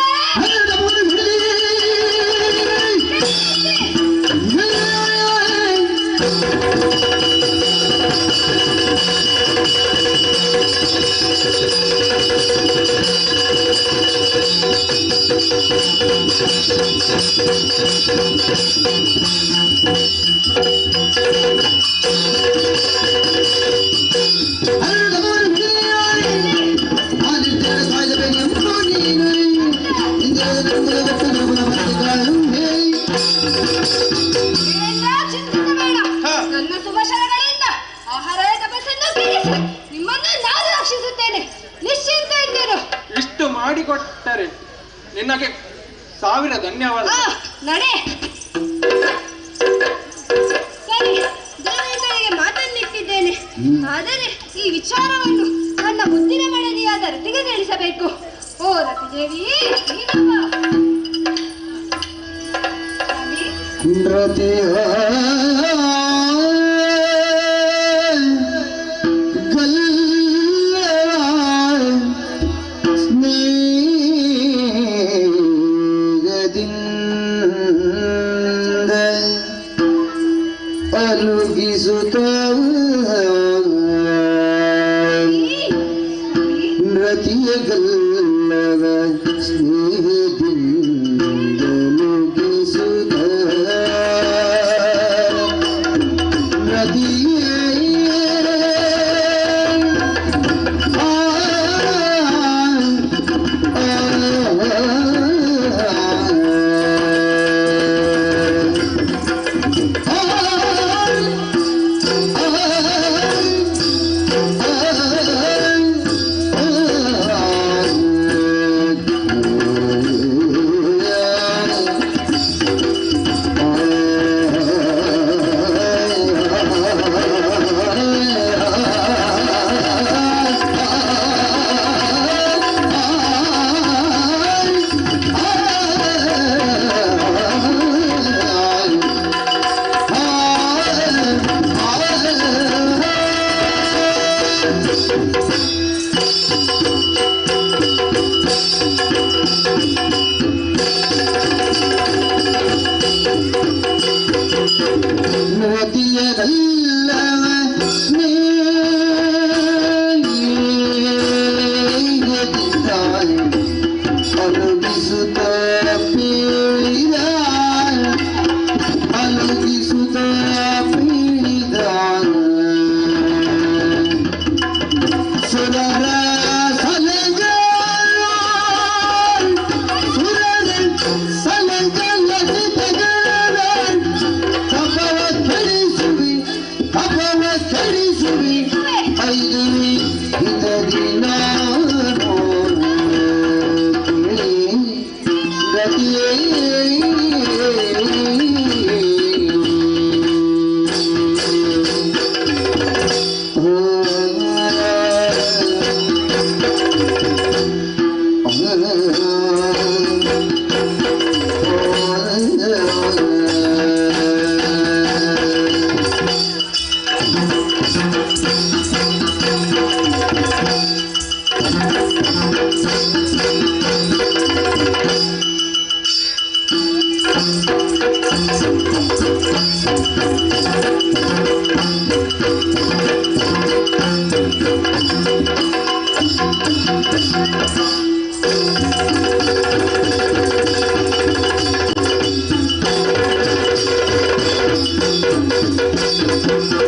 ನನ್ನ ಶುಭಶರಗಳಿಂದ ಆಹಾರ ತಪಸ್ಸನ್ನು ತೀರಿಸಿ ನಿಮ್ಮನ್ನು ನಾನು ರಕ್ಷಿಸುತ್ತೇನೆ, ನಿಶ್ಚಿಂತ ಇದ್ದೇನೆ. ಇಷ್ಟು ಮಾಡಿಕೊಟ್ಟರೆ ನಿನಗೆ 1000 ಧನ್ಯವಾದ. ನಡೆ. ಸರಿ, ದೇವೇಂದ್ರನಿಗೆ ಮಾತನ್ನಿಟ್ಟಿದ್ದೇನೆ. ಆದರೆ ಈ ವಿಚಾರವನ್ನು ನನ್ನ ಮುದ್ದಿನ ಮಡದಿಯಾದ ರತಿಗೆ ತಿಳಿಸಬೇಕು. ಓ ರತಿದೇವಿ,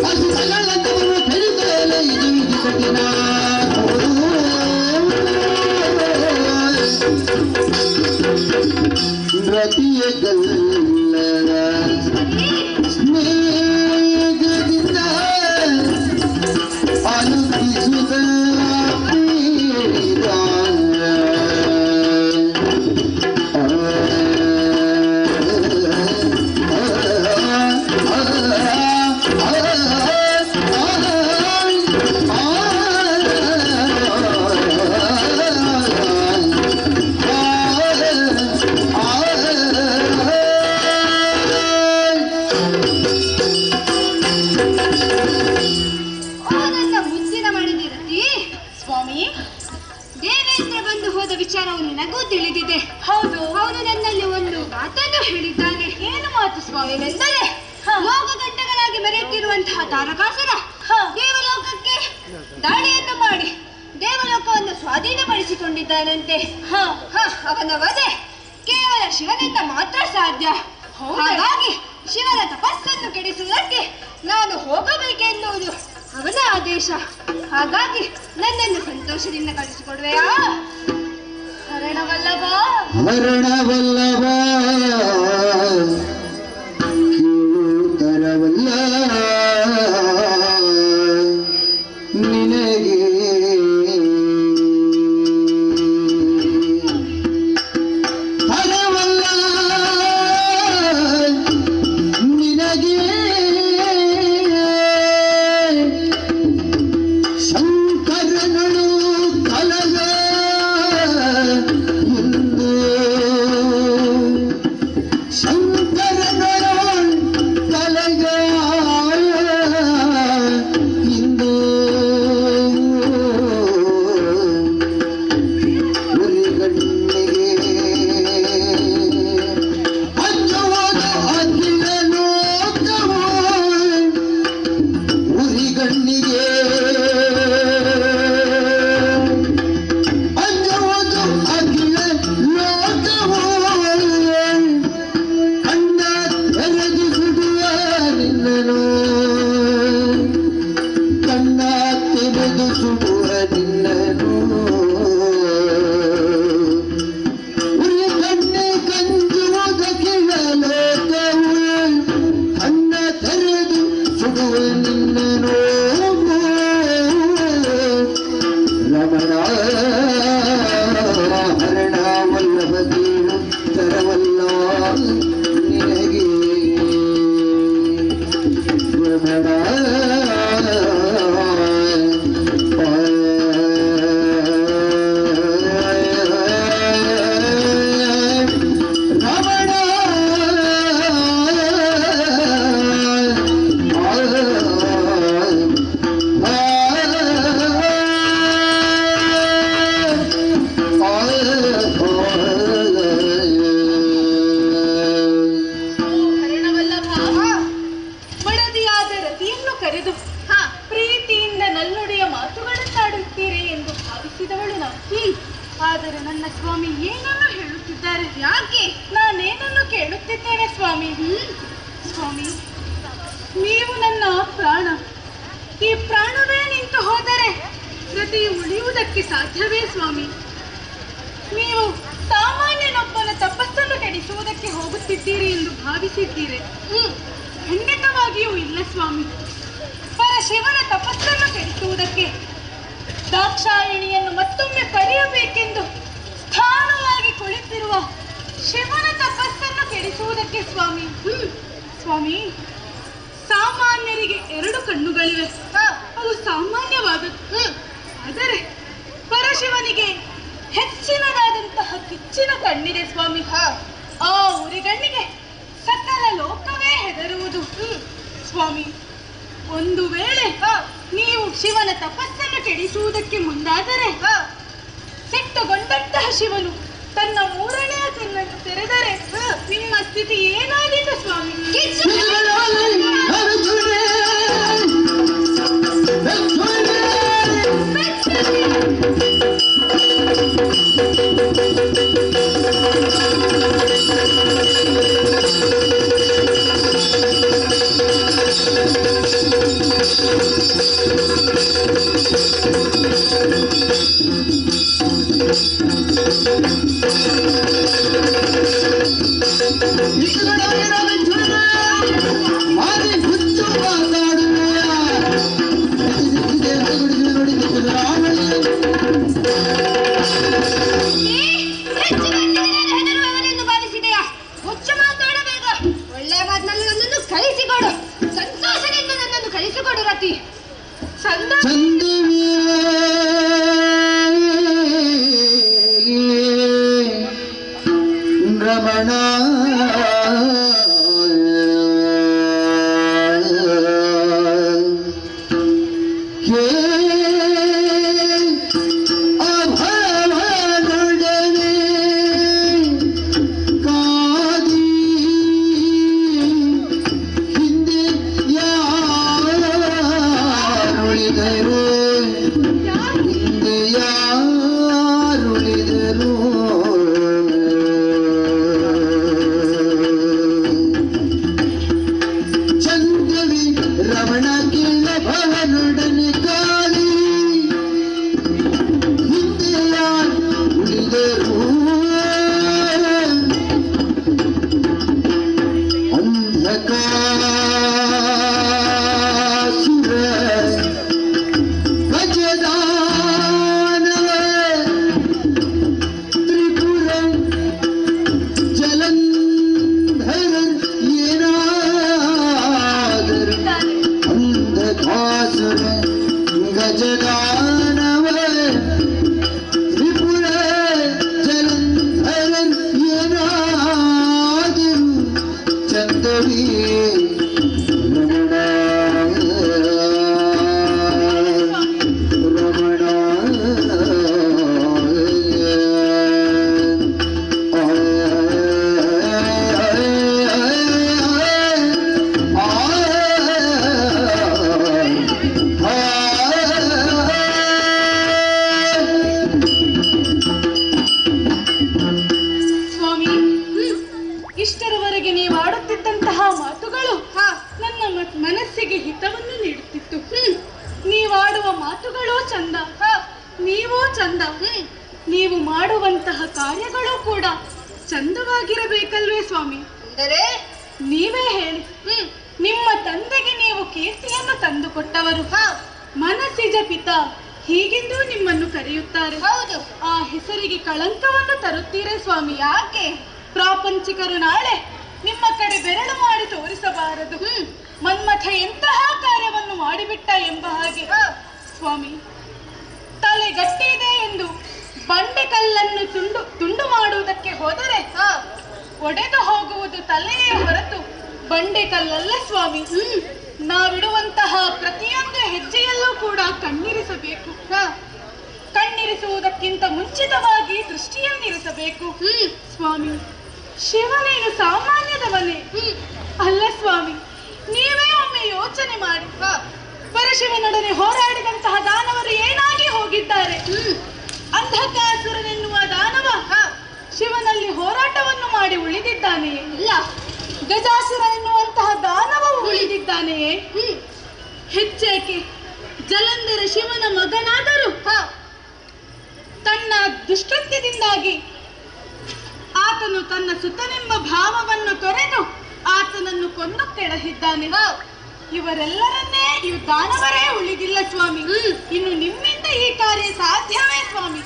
ಸಕಲತವನ್ನು ತಿಳಿದಲೆ ಇದು ವಿಧಿ ಕಠಿಣ. ರತಿಯ ಗಲ್ಲರ ಸ್ನೇಹದಿಂದ ಅನುಕಿಸುತ್ತ ವಿಚಾರವು ನಿನಗೂ ತಿಳಿದಿದೆ. ಹೌದು, ಅವನು ನನ್ನಲ್ಲಿ ಒಂದು ಮಾತನ್ನು ಹೇಳಿದ್ದಾನೆ. ಏನು ಮಾತು ಸ್ವಾಮಿನೆಂದರೆ, ಲೋಕ ಗಂಟೆಗಳಾಗಿ ಮೆರೆಯುತ್ತಿರುವಂತಹ ತಾರಕಾಸುರ ದೇವಲೋಕಕ್ಕೆ ದಾಳಿಯನ್ನು ಮಾಡಿ ದೇವಲೋಕವನ್ನು ಸ್ವಾಧೀನಪಡಿಸಿಕೊಂಡಿದ್ದಾನಂತೆ. ಅವನ ವಧೆ ಕೇವಲ ಶಿವನಿಂದ ಮಾತ್ರ ಸಾಧ್ಯ. ಹಾಗಾಗಿ ಶಿವನ ತಪಸ್ಸನ್ನು ಕೆಡಿಸುವುದಕ್ಕೆ ನಾನು ಹೋಗಬೇಕೆನ್ನುವುದು ಅವನ ಆದೇಶ. ಹಾಗಾಗಿ ನನ್ನನ್ನು ಸಂತೋಷದಿಂದ ಕಳಿಸಿಕೊಡುವೆಯಾ? ಹರಣವಲ್ಲಭ ಹರಣವಲ್ಲಭ ಕೇಳುತ್ತರವಲ್ಲ ನಿನಗೆ ಹರವಲ್ಲ ನಿನಗೆ ಶಂಕರನಳು ಕಲಗ ಆದರೆ ನನ್ನ ಸ್ವಾಮಿ ಏನನ್ನು ಹೇಳುತ್ತಿದ್ದಾರೆ? ಯಾಕೆ? ನಾನೇನನ್ನು ಕೇಳುತ್ತಿದ್ದೇನೆ ಸ್ವಾಮಿ. ಸ್ವಾಮಿ, ನೀವು ನನ್ನ ಪ್ರಾಣ. ಈ ಪ್ರಾಣವೇ ನಿಂತು ಹೋದರೆ ಪ್ರತಿ ಉಳಿಯುವುದಕ್ಕೆ ಸಾಧ್ಯವೇ ಸ್ವಾಮಿ? ನೀವು ಸಾಮಾನ್ಯನೊಬ್ಬನ ತಪಸ್ಸನ್ನು ಕೆಡಿಸುವುದಕ್ಕೆ ಹೋಗುತ್ತಿದ್ದೀರಿ ಎಂದು ಭಾವಿಸಿದ್ದೀರಿ? ಖಂಡಿತವಾಗಿಯೂ ಇಲ್ಲ ಸ್ವಾಮಿ. ಪರಶಿವನ ತಪಸ್ಸನ್ನು ಕೆಡಿಸುವುದಕ್ಕೆ ದಾಕ್ಷಾಯಿಣಿಯನ್ನು ಮತ್ತೊಮ್ಮೆ ಕರೆಯಬೇಕೆಂದು ಸ್ಥಾನವಾಗಿ ಕುಳಿತಿರುವ ಶಿವನ ತಪಸ್ಸನ್ನು ಕೆಡಿಸುವುದಕ್ಕೆ ಸ್ವಾಮಿ. ಸ್ವಾಮಿ, ಸಾಮಾನ್ಯರಿಗೆ 2 ಕಣ್ಣುಗಳಿವೆ, ಅದು ಸಾಮಾನ್ಯವಾದದ್ದು. ಆದರೆ ಪರಶಿವನಿಗೆ ಹೆಚ್ಚಿನದಾದಂತಹ ಕಿಚ್ಚಿನ ಕಣ್ಣಿದೆ ಸ್ವಾಮಿ. ಆ ಉರಿಗಣ್ಣಿಗೆ ಸಕಲ ಲೋಕವೇ ಹೆದರುವುದು ಸ್ವಾಮಿ. ಒಂದು ವೇಳೆ ನೀವು ಶಿವನ ತಪಸ್ಸನ್ನು ಕೆಡಿಸುವುದಕ್ಕೆ ಮುಂದಾದರೆ ಸಿಟ್ಟುಗೊಂಡಂತಹ ಶಿವನು ತನ್ನ 3ನೇ ಕಣ್ಣನ್ನು ತೆರೆದರೆ ನಿಮ್ಮ ಸ್ಥಿತಿ ಏನಾದೀತು ಸ್ವಾಮಿ? ಮನಸ್ಸಿಗೆ ಹಿತವನ್ನು ನೀಡುತ್ತಿತ್ತು. ನೀವಾಡುವ ಮಾತುಗಳು ಚಂದ, ನೀವೂ ಚಂದ. ನೀವು ಮಾಡುವಂತಹ ಕಾರ್ಯಗಳು ಕೂಡ ಚಂದವಾಗಿರಬೇಕಲ್ವೇ ಸ್ವಾಮಿ? ಅಂದರೆ ನೀವೇ ಹೇಳಿ. ನಿಮ್ಮ ತಂದೆಗೆ ನೀವು ಕೀರ್ತಿಯನ್ನು ತಂದು ಕೊಟ್ಟವರು. ಮನಸ್ಸಿಜ ಪಿತ ಹೀಗೆಂದು ನಿಮ್ಮನ್ನು ಕರೆಯುತ್ತಾರೆ. ಹೌದು, ಆ ಹೆಸರಿಗೆ ಕಳಂಕವನ್ನು ತರುತ್ತೀರೇ ಸ್ವಾಮಿ? ಯಾಕೆ? ಪ್ರಾಪಂಚಿಕರು ನಾಳೆ ನಿಮ್ಮ ಕಡೆ ಬೆರಳು ಮಾಡಿ ತೋರಿಸಬಾರದು. ಮನ್ಮಥ ಎಂತಹ ಕಾರ್ಯವನ್ನು ಮಾಡಿಬಿಟ್ಟ ಎಂಬ ಹಾಗೆ ಸ್ವಾಮಿ, ತಲೆ ಗಟ್ಟಿದೆ ಎಂದು ಬಂಡೆ ಕಲ್ಲನ್ನು ತುಂಡು ಮಾಡುವುದಕ್ಕೆ ಹೋದರೆ ಒಡೆದು ಹೋಗುವುದು ತಲೆಯೇ ಹೊರತು ಬಂಡೆ ಕಲ್ಲಲ್ಲ ಸ್ವಾಮಿ. ನಾವಿಡುವಂತಹ ಪ್ರತಿಯೊಂದು ಹೆಜ್ಜೆಯಲ್ಲೂ ಕೂಡ ಕಣ್ಣಿರಿಸಬೇಕು. ಕಣ್ಣಿರಿಸುವುದಕ್ಕಿಂತ ಮುಂಚಿತವಾಗಿ ದೃಷ್ಟಿಯನ್ನಿರಿಸಬೇಕು ಸ್ವಾಮಿ. ಶಿವನೇನು ಸಾಮಾನ್ಯದವನೇ ಅಲ್ಲ ಸ್ವಾಮಿ. ನೀವೇ ಒಮ್ಮೆ ಯೋಚನೆ ಮಾಡಿ, ಪರಶಿವನೊಡನೆ ಹೋರಾಡಿದಂತಹ ದಾನವರು ಏನಾಗಿ ಹೋಗಿದ್ದಾರೆ? ಅಂಧಕಾಸುರನೆನ್ನುವ ದಾನವ ಶಿವನಲ್ಲಿ ಹೋರಾಟವನ್ನು ಮಾಡಿ ಉಳಿದಿದ್ದಾನೆಯೇ? ಇಲ್ಲ. ಗಜಾಸುರನೆನ್ನುವಂತಹ ದಾನವವು ಉಳಿದಿದ್ದಾನೆಯೇ? ಹೆಚ್ಚೇಕೆ ಜಲಂಧರ ಶಿವನ ಮಗನಾದರೂ ತನ್ನ ದುಷ್ಕೃತ್ಯದಿಂದಾಗಿ ಆತನು ತನ್ನ ಸುತನೆಂಬ ಭಾವವನ್ನು ತೊರೆದು ಆತನನ್ನು ಕೊಂದು ಕೆಡಹಿದ್ದಾನೆ. ಇವರೆಲ್ಲರನ್ನೇ ದಾನವರೇ ಉಳಿದಿಲ್ಲ ಸ್ವಾಮಿ. ಇನ್ನು ನಿಮ್ಮಿಂದ ಈ ಕಾರ್ಯ ಸಾಧ್ಯವೇ ಸ್ವಾಮಿ?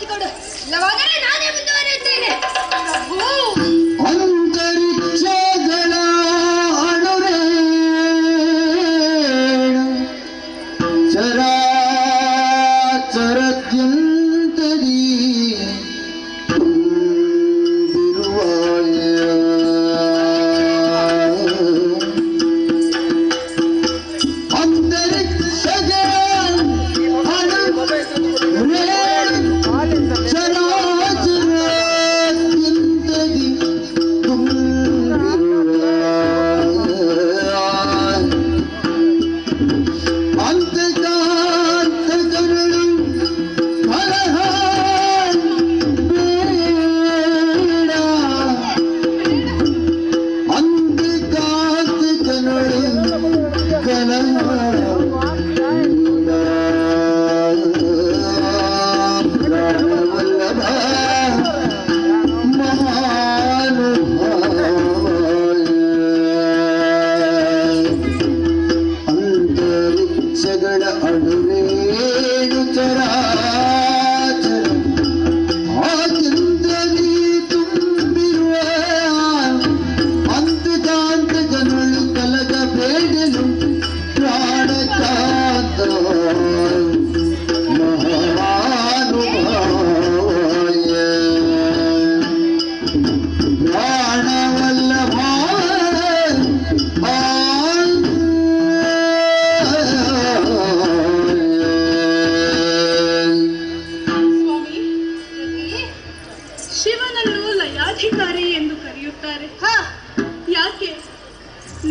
ಕಳಿಸಿಕೊಡು, ಇಲ್ಲವಾದರೆ ನಾನೇ ಮುಂದುವರಿಯುತ್ತೇನೆ. ಪ್ರಭು ಅಂತರಿಕ್ಷಗಳ ಅಣುರೇಣ ಚರಾಚರತ್ಯಂತರಿ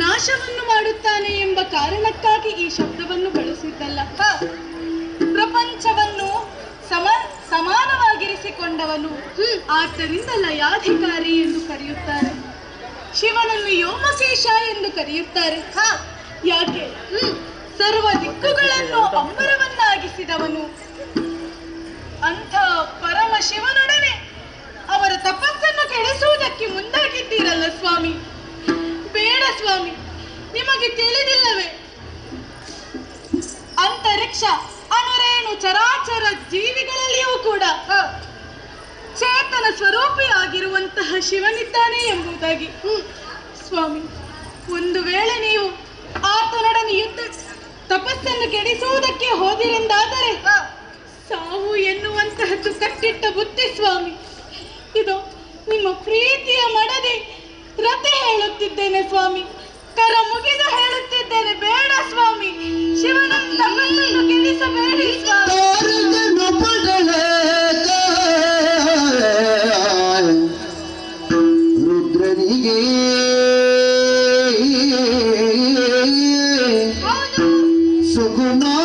ನಾಶವನ್ನು ಮಾಡುತ್ತಾನೆ ಎಂಬ ಕಾರಣಕ್ಕಾಗಿ ಈ ಶಬ್ದವನ್ನು ಬಳಸಿದ್ದಲ್ಲ. ಪ್ರಪಂಚವನ್ನು ಸಮಾನವಾಗಿರಿಸಿಕೊಂಡವನು, ಆದ್ದರಿಂದ ಲಯಾಧಿಕಾರಿ ಎಂದು ಕರೆಯುತ್ತಾರೆ. ಶಿವನನ್ನು ವ್ಯೋಮಕೇಶ ಎಂದು ಕರೆಯುತ್ತಾರೆ. ಯಾಕೆ? ಸರ್ವ ದಿಕ್ಕುಗಳನ್ನು ಅಂಬರವನ್ನಾಗಿಸಿದವನು. ಅಂಥ ಪರಮ ಶಿವನೊಡನೆ ಅವರ ತಪಸ್ಸನ್ನು ಕೆಡಿಸುವುದಕ್ಕೆ ಮುಂದಾಗಿದ್ದೀರಲ್ಲ ಸ್ವಾಮಿ. ಬೇಡ ಸ್ವಾಮಿ, ನಿಮಗೆ ತಿಳಿದಿಲ್ಲವೇ? ಅಂತರಿಕ್ಷ, ಅನುರೇಣು, ಚರಾಚರ ಜೀವಿಗಳಲ್ಲಿಯೂ ಕೂಡ ಚೇತನ ಸ್ವರೂಪಿಯಾಗಿರುವಂತಹ ಶಿವನಿದ್ದಾನೆ ಎಂಬುದಾಗಿ. ಸ್ವಾಮಿ, ಒಂದು ವೇಳೆ ನೀವು ಆತನೊಡನೆ ಯುದ್ಧ ತಪಸ್ಸನ್ನು ಕೆಡಿಸುವುದಕ್ಕೆ ಹೋದಿರೆಂದಾದರೆ ಸಾವು ಎನ್ನುವಂತಹದ್ದು ಕಟ್ಟಿಟ್ಟ ಬುದ್ಧಿ ಸ್ವಾಮಿ. ಇದು ನಿಮ್ಮ ಪ್ರೀತಿಯ ಮಡದಿ ರತಿ ಹೇಳುತ್ತಿದ್ದೇನೆ ಸ್ವಾಮಿ, ಕರ ಮುಗಿದು ಹೇಳುತ್ತಿದ್ದೇನೆ. ಬೇಡ ಸ್ವಾಮಿ, ಶಿವನ ತಪಸ್ಸನ್ನು ಕೆಡಿಸಬೇಡಿ ಸ್ವಾಮಿ. ರುದ್ರನಿಗೆ ಸುಕುಮಾರನು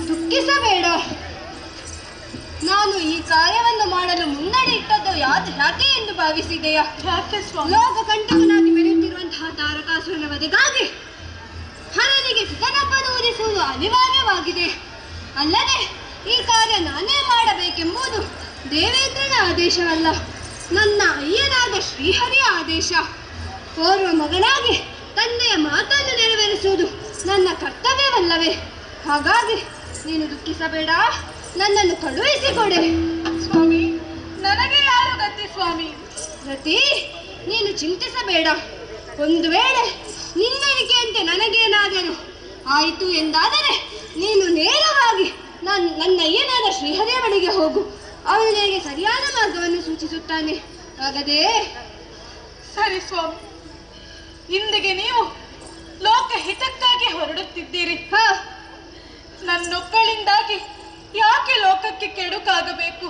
ದುಃಖಿಸಬೇಡ. ನಾನು ಈ ಕಾರ್ಯವನ್ನು ಮಾಡಲು ಮುನ್ನಡೆ ಇಟ್ಟದ್ದು ಯಾಕೆ ಎಂದು ಭಾವಿಸಿದೆಯಾ? ಲೋಕ ಕಂಟಕನಾಗಿ ಮೆರೆಯುತ್ತಿರುವಂತಹ ತಾರಕಾಸುರನ ವಧೆಗಾಗಿ ಹರನಿಗೆ ಸುತನಪ್ಪನ್ನು ಉದಿಸುವುದು ಅನಿವಾರ್ಯವಾಗಿದೆ. ಅಲ್ಲದೆ ಈ ಕಾರ್ಯ ನಾನೇ ಮಾಡಬೇಕೆಂಬುದು ದೇವೇಂದ್ರನ ಆದೇಶವಲ್ಲ, ನನ್ನ ಅಯ್ಯನಾದ ಶ್ರೀಹರಿಯ ಆದೇಶ. ಓರ್ವ ಮಗನಾಗಿ ತಂದೆಯ ಮಾತನ್ನು ನೆರವೇರಿಸುವುದು ನನ್ನ ಕರ್ತವ್ಯವಲ್ಲವೇ? ಹಾಗಾಗಿ ನೀನು ದುಃಖಿಸಬೇಡ, ನನ್ನನ್ನು ಕಳುಹಿಸಿಕೊಡೆ. ಸ್ವಾಮಿ, ನನಗೆ ಯಾರು ಗತಿ ಸ್ವಾಮಿ? ರತಿ, ನೀನು ಚಿಂತಿಸಬೇಡ. ಒಂದು ವೇಳೆ ನಿನ್ನರಿಕೆಯಂತೆ ನನಗೇನಾದರೂ ಆಯಿತು ಎಂದಾದರೆ ನೀನು ನೇರವಾಗಿ ನನ್ನ ಅಯ್ಯನಾದ ಶ್ರೀಹರಿಯ ಬಳಿಗೆ ಹೋಗು. ಅವನು ನಿನಗೆ ಸರಿಯಾದ ಮಾರ್ಗವನ್ನು ಸೂಚಿಸುತ್ತಾನೆ. ಆಗದೆ ಸರಿ ಸ್ವಾಮಿ, ಇಂದಿಗೆ ನೀವು ಲೋಕ ಹಿತಕ್ಕಾಗಿ ಹೊರಡುತ್ತಿದ್ದೀರಿ. ನನ್ನೊಬ್ಬಳಿಂದಾಗಿ ಯಾಕೆ ಲೋಕಕ್ಕೆ ಕೆಡುಕಾಗಬೇಕು?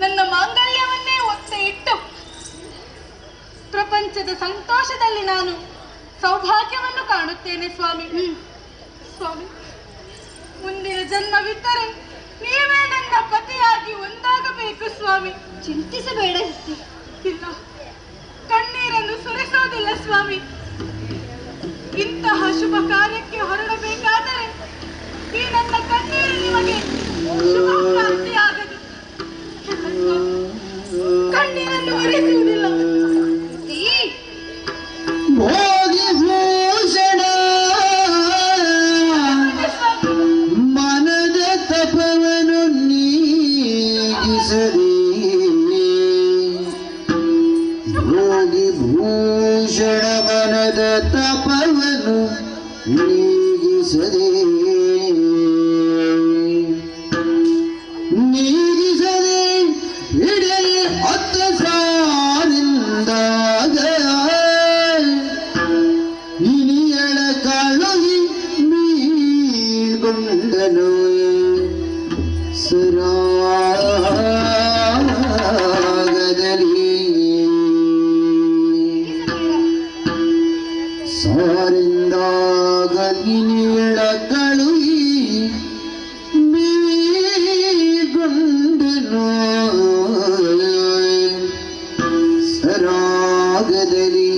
ನನ್ನ ಮಾಂಗಲ್ಯವನ್ನೇ ಒತ್ತೆ ಇಟ್ಟು ಪ್ರಪಂಚದ ಸಂತೋಷದಲ್ಲಿ ನಾನು ಸೌಭಾಗ್ಯವನ್ನು ಕಾಣುತ್ತೇನೆ ಸ್ವಾಮಿ. ಸ್ವಾಮಿ, ಮುಂದಿನ ಜನ್ಮವಿದ್ದರೆ ನೀವೇ ನನ್ನ ಪತಿಯಾಗಿ ಒಂದಾಗಬೇಕು ಸ್ವಾಮಿ. ಚಿಂತಿಸಬೇಡ. ಇಲ್ಲ, ಕಣ್ಣೀರನ್ನು ಸುರಿಸೋದಿಲ್ಲ ಸ್ವಾಮಿ. ಇಂತಹ ಶುಭ ಕಾರ್ಯಕ್ಕೆ ಹೊರಡಬೇಕಾದರೆ ಈ ನನ್ನ ಕಣ್ಣೀರು ನಿಮಗೆ ಶುಭ ಪ್ರಾಪ್ತಿಯಾಗದು. ಕಣ್ಣೀರನ್ನು ಹೊರಿಸುವುದಿಲ್ಲ. ಭೋಗಿಭೂಷಣ ಮನದ ತಪವನ್ನು ನೀಗಿಸದೆ, ಭೋಗಿಭೂಷಣ ಮನದ ತಪವನ್ನು ನೀಗಿಸದೆ ಇಡೇ ಅತ್ತ ಸಾರಿಂದಾಗ ಇನಿಯಳ ಕಾಳುಗಿ ಮೀಳ್ಗೊಂಡನು ಸರಾಗದಲ್ಲಿ ಸಾರಿಂದಾಗ ಇನಿಯಳ ಕಾಳುಗಿ ಮೀಳ್ಗೊಂಡನು ಸರಾಗದಲ್ಲಿ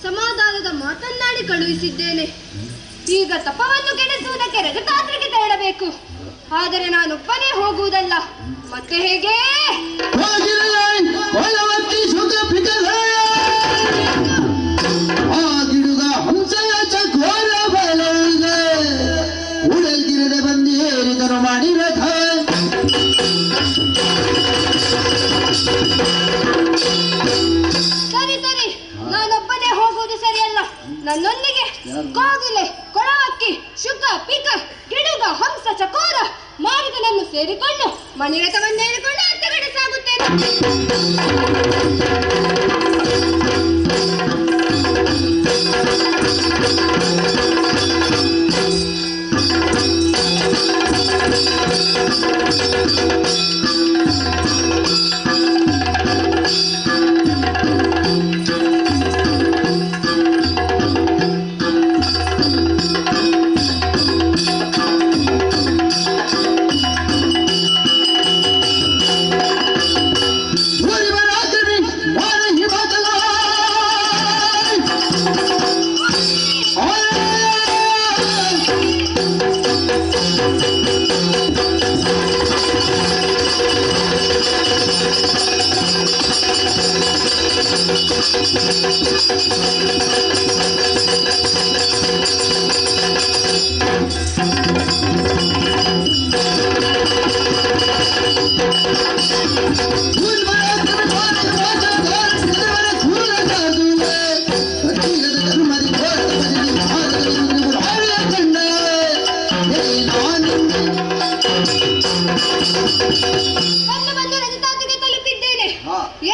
ಸಮಾಧಾನದ ಮಾತನ್ನಾಡಿ ಕಳುಹಿಸಿದ್ದೇನೆ. ಈಗ ತಪವನ್ನು ಕೆಡಿಸುವುದಕ್ಕೆ ರಜತಾತ್ರಿಗೆ ತೆರಳಬೇಕು. ಆದರೆ ನಾನೊಬ್ಬನೇ ಹೋಗುವುದಲ್ಲ. ಮತ್ತೆ ಹೇಗೆ? ಆ ಗಿಡುಗ ಹಂಸಯ ಚಕೋರ ಬಲದ ಉಡಲ್ಗಿರದ ಬಂದೇರಿದನು ಮಾಡಿರಥ. ಸರಿ ಸರಿ, ನಾನೊಬ್ಬನೇ ಹೋಗುವುದು ಸರಿಯಲ್ಲ. ನನ್ನೊಂದಿಗೆ ಕೋಗಿಲೆ, ಕೊಳವಕ್ಕಿ, ಶುಕ, ಪಿಕ, ಗಿಡುಗ, ಹಂಸ, ಚಕೋರ, ಮಾರುತನನ್ನು ಸೇರಿಕೊಂಡು ಮಣಿರಥವನ್ನೇರಿಕೊಂಡು ಅತ್ತ ಕಡೆ ಸಾಗುತ್ತೇನೆ.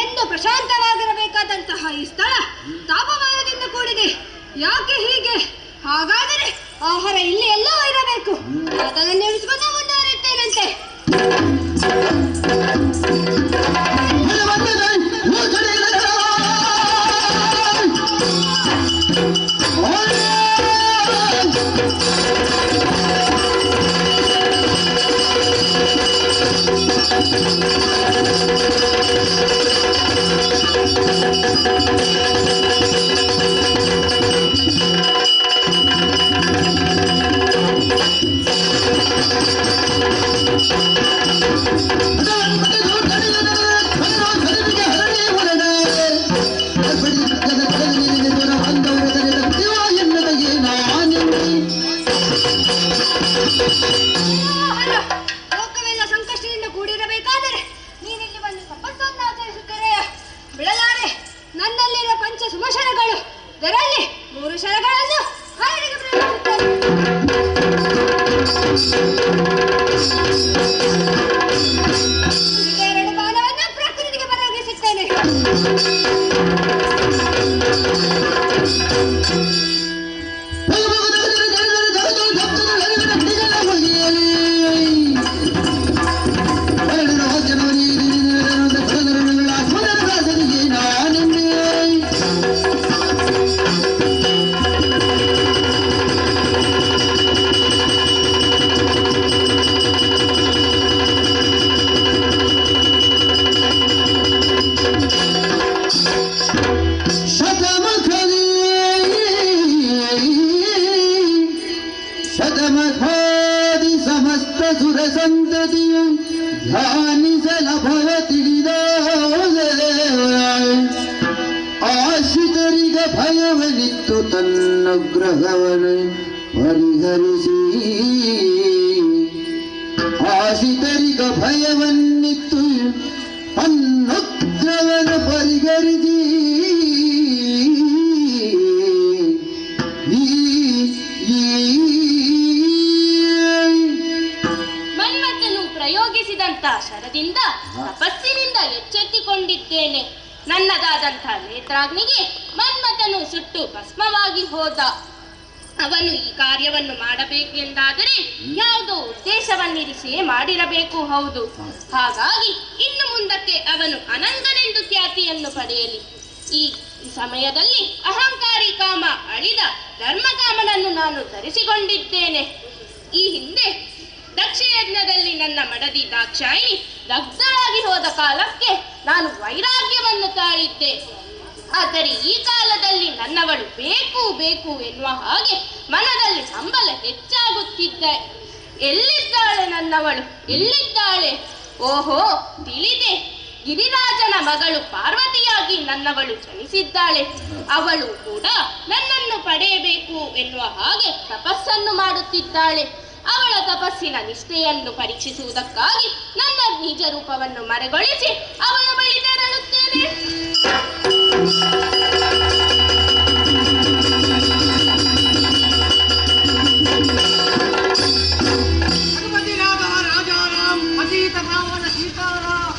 ಎಂದು ಪ್ರಶಾಂತವಾಗಿರಬೇಕಾದಂತಹ ಈ ಸ್ಥಳ ತಾಪಮಾನದಿಂದ ಕೂಡಿದೆ. ಯಾಕೆ ಹೀಗೆ? ಹಾಗಾದರೆ ಆಹಾರ ಇಲ್ಲಿ ಎಲ್ಲೋ ಇರಬೇಕು. ಅದನ್ನು ಎಣಿಸಿಕೊಂಡು ಮುಂದುವರಿಯುತ್ತೇನಂತೆ. ಲೋಕವೆಲ್ಲ ಸಂಕಷ್ಟದಿಂದ ಕೂಡಿರಬೇಕಾದರೆ ನೀನಿಲ್ಲಿ ಬಂದು ತಪಸ್ಸನ್ನು ಆಚರಿಸುತ್ತೇನೆ. ಬಿಡಲಾರೆ ನನ್ನಲ್ಲಿರುವ ಪಂಚ ಸುಮಶರಗಳು. ಇದರಲ್ಲಿ 3 ಶರಗಳನ್ನು ಹರಡಿಗೆ ಪ್ರಯೋಗಿಸುತ್ತೇನೆ. 2 ಬಾಣವನ್ನು ಪ್ರಕೃತಿಗೆ ಪ್ರಯೋಗಿಸುತ್ತೇನೆ. ಶತಮಖಾದಿ ಸಮಸ್ತ ಸುರ ಸಂತತಿಯು ಧ್ಯಾನಿಸಲ ಭವ ತಿಳಿದ ಆಶ್ರಿತರಿಗ ಭಯವನಿತ್ತು ತನ್ನಗ್ರಹವನ್ನು ಪರಿಹರಿಸಿ. ಆಶ್ರಿತರಿಗ ಭಯವನ್ನಿತ್ತು ತನ್ನಗ್ರಹವನ್ನು ಪರಿಹರಿಸಿ. ಪ್ರಯೋಗಿಸಿದಂತ ಶರದಿಂದ ತಪಸ್ಸಿನಿಂದ ಎಚ್ಚೆತ್ತುಕೊಂಡಿದ್ದೇನೆ. ನನ್ನದಾದಂಥ ನೇತ್ರಾಗ್ನಿಗೆ ಮನ್ಮಥನು ಸುಟ್ಟು ಭಸ್ಮವಾಗಿ ಹೋದ. ಅವನು ಈ ಕಾರ್ಯವನ್ನು ಮಾಡಬೇಕೆಂದಾದರೆ ಯಾವುದೋ ಉದ್ದೇಶವನ್ನಿರಿಸಿ ಮಾಡಿರಬೇಕು. ಹೌದು, ಹಾಗಾಗಿ ಇನ್ನು ಮುಂದಕ್ಕೆ ಅವನು ಅನಂತನೆಂದು ಖ್ಯಾತಿಯನ್ನು ಪಡೆಯಲಿ. ಈ ಸಮಯದಲ್ಲಿ ಅಹಂಕಾರಿ ಕಾಮ ಅಳಿದ ಧರ್ಮಕಾಮನನ್ನು ನಾನು ಧರಿಸಿಕೊಂಡಿದ್ದೇನೆ. ಈ ಹಿಂದೆ ದಕ್ಷಯಜ್ಞದಲ್ಲಿ ನನ್ನ ಮಡದಿ ದಾಕ್ಷಾಯಿಣಿ ದಗ್ಧಳಾಗಿ ಹೋದ ಕಾಲಕ್ಕೆ ನಾನು ವೈರಾಗ್ಯವನ್ನು ತಾಳಿದ್ದೆ. ಆದರೆ ಈ ಕಾಲದಲ್ಲಿ ನನ್ನವಳು ಬೇಕು ಬೇಕು ಎನ್ನುವ ಹಾಗೆ ಮನದಲ್ಲಿ ಹಂಬಲ ಹೆಚ್ಚಾಗುತ್ತಿದ್ದೆ. ಎಲ್ಲಿದ್ದಾಳೆ ನನ್ನವಳು, ಎಲ್ಲಿದ್ದಾಳೆ? ಓಹೋ, ತಿಳಿದೆ. ಗಿರಿರಾಜನ ಮಗಳು ಪಾರ್ವತಿಯಾಗಿ ನನ್ನವಳು ಜನಿಸಿದ್ದಾಳೆ. ಅವಳು ಕೂಡ ನನ್ನನ್ನು ಪಡೆಯಬೇಕು ಎನ್ನುವ ಹಾಗೆ ತಪಸ್ಸನ್ನು ಮಾಡುತ್ತಿದ್ದಾಳೆ. ಅವಳ ತಪಸ್ಸಿನ ನಿಷ್ಠೆಯನ್ನು ಪರೀಕ್ಷಿಸುವುದಕ್ಕಾಗಿ ನನ್ನ ನಿಜ ರೂಪವನ್ನು ಮರೆಗೊಳಿಸಿ ಅವಳ ಬಳಿ ತೆರಳುತ್ತೇನೆ. ರಘುಪತಿ ರಾಘವ ರಾಜಾರಾಮ್ ಪತಿತ ಪಾವನ ಸೀತಾರಾಮ್.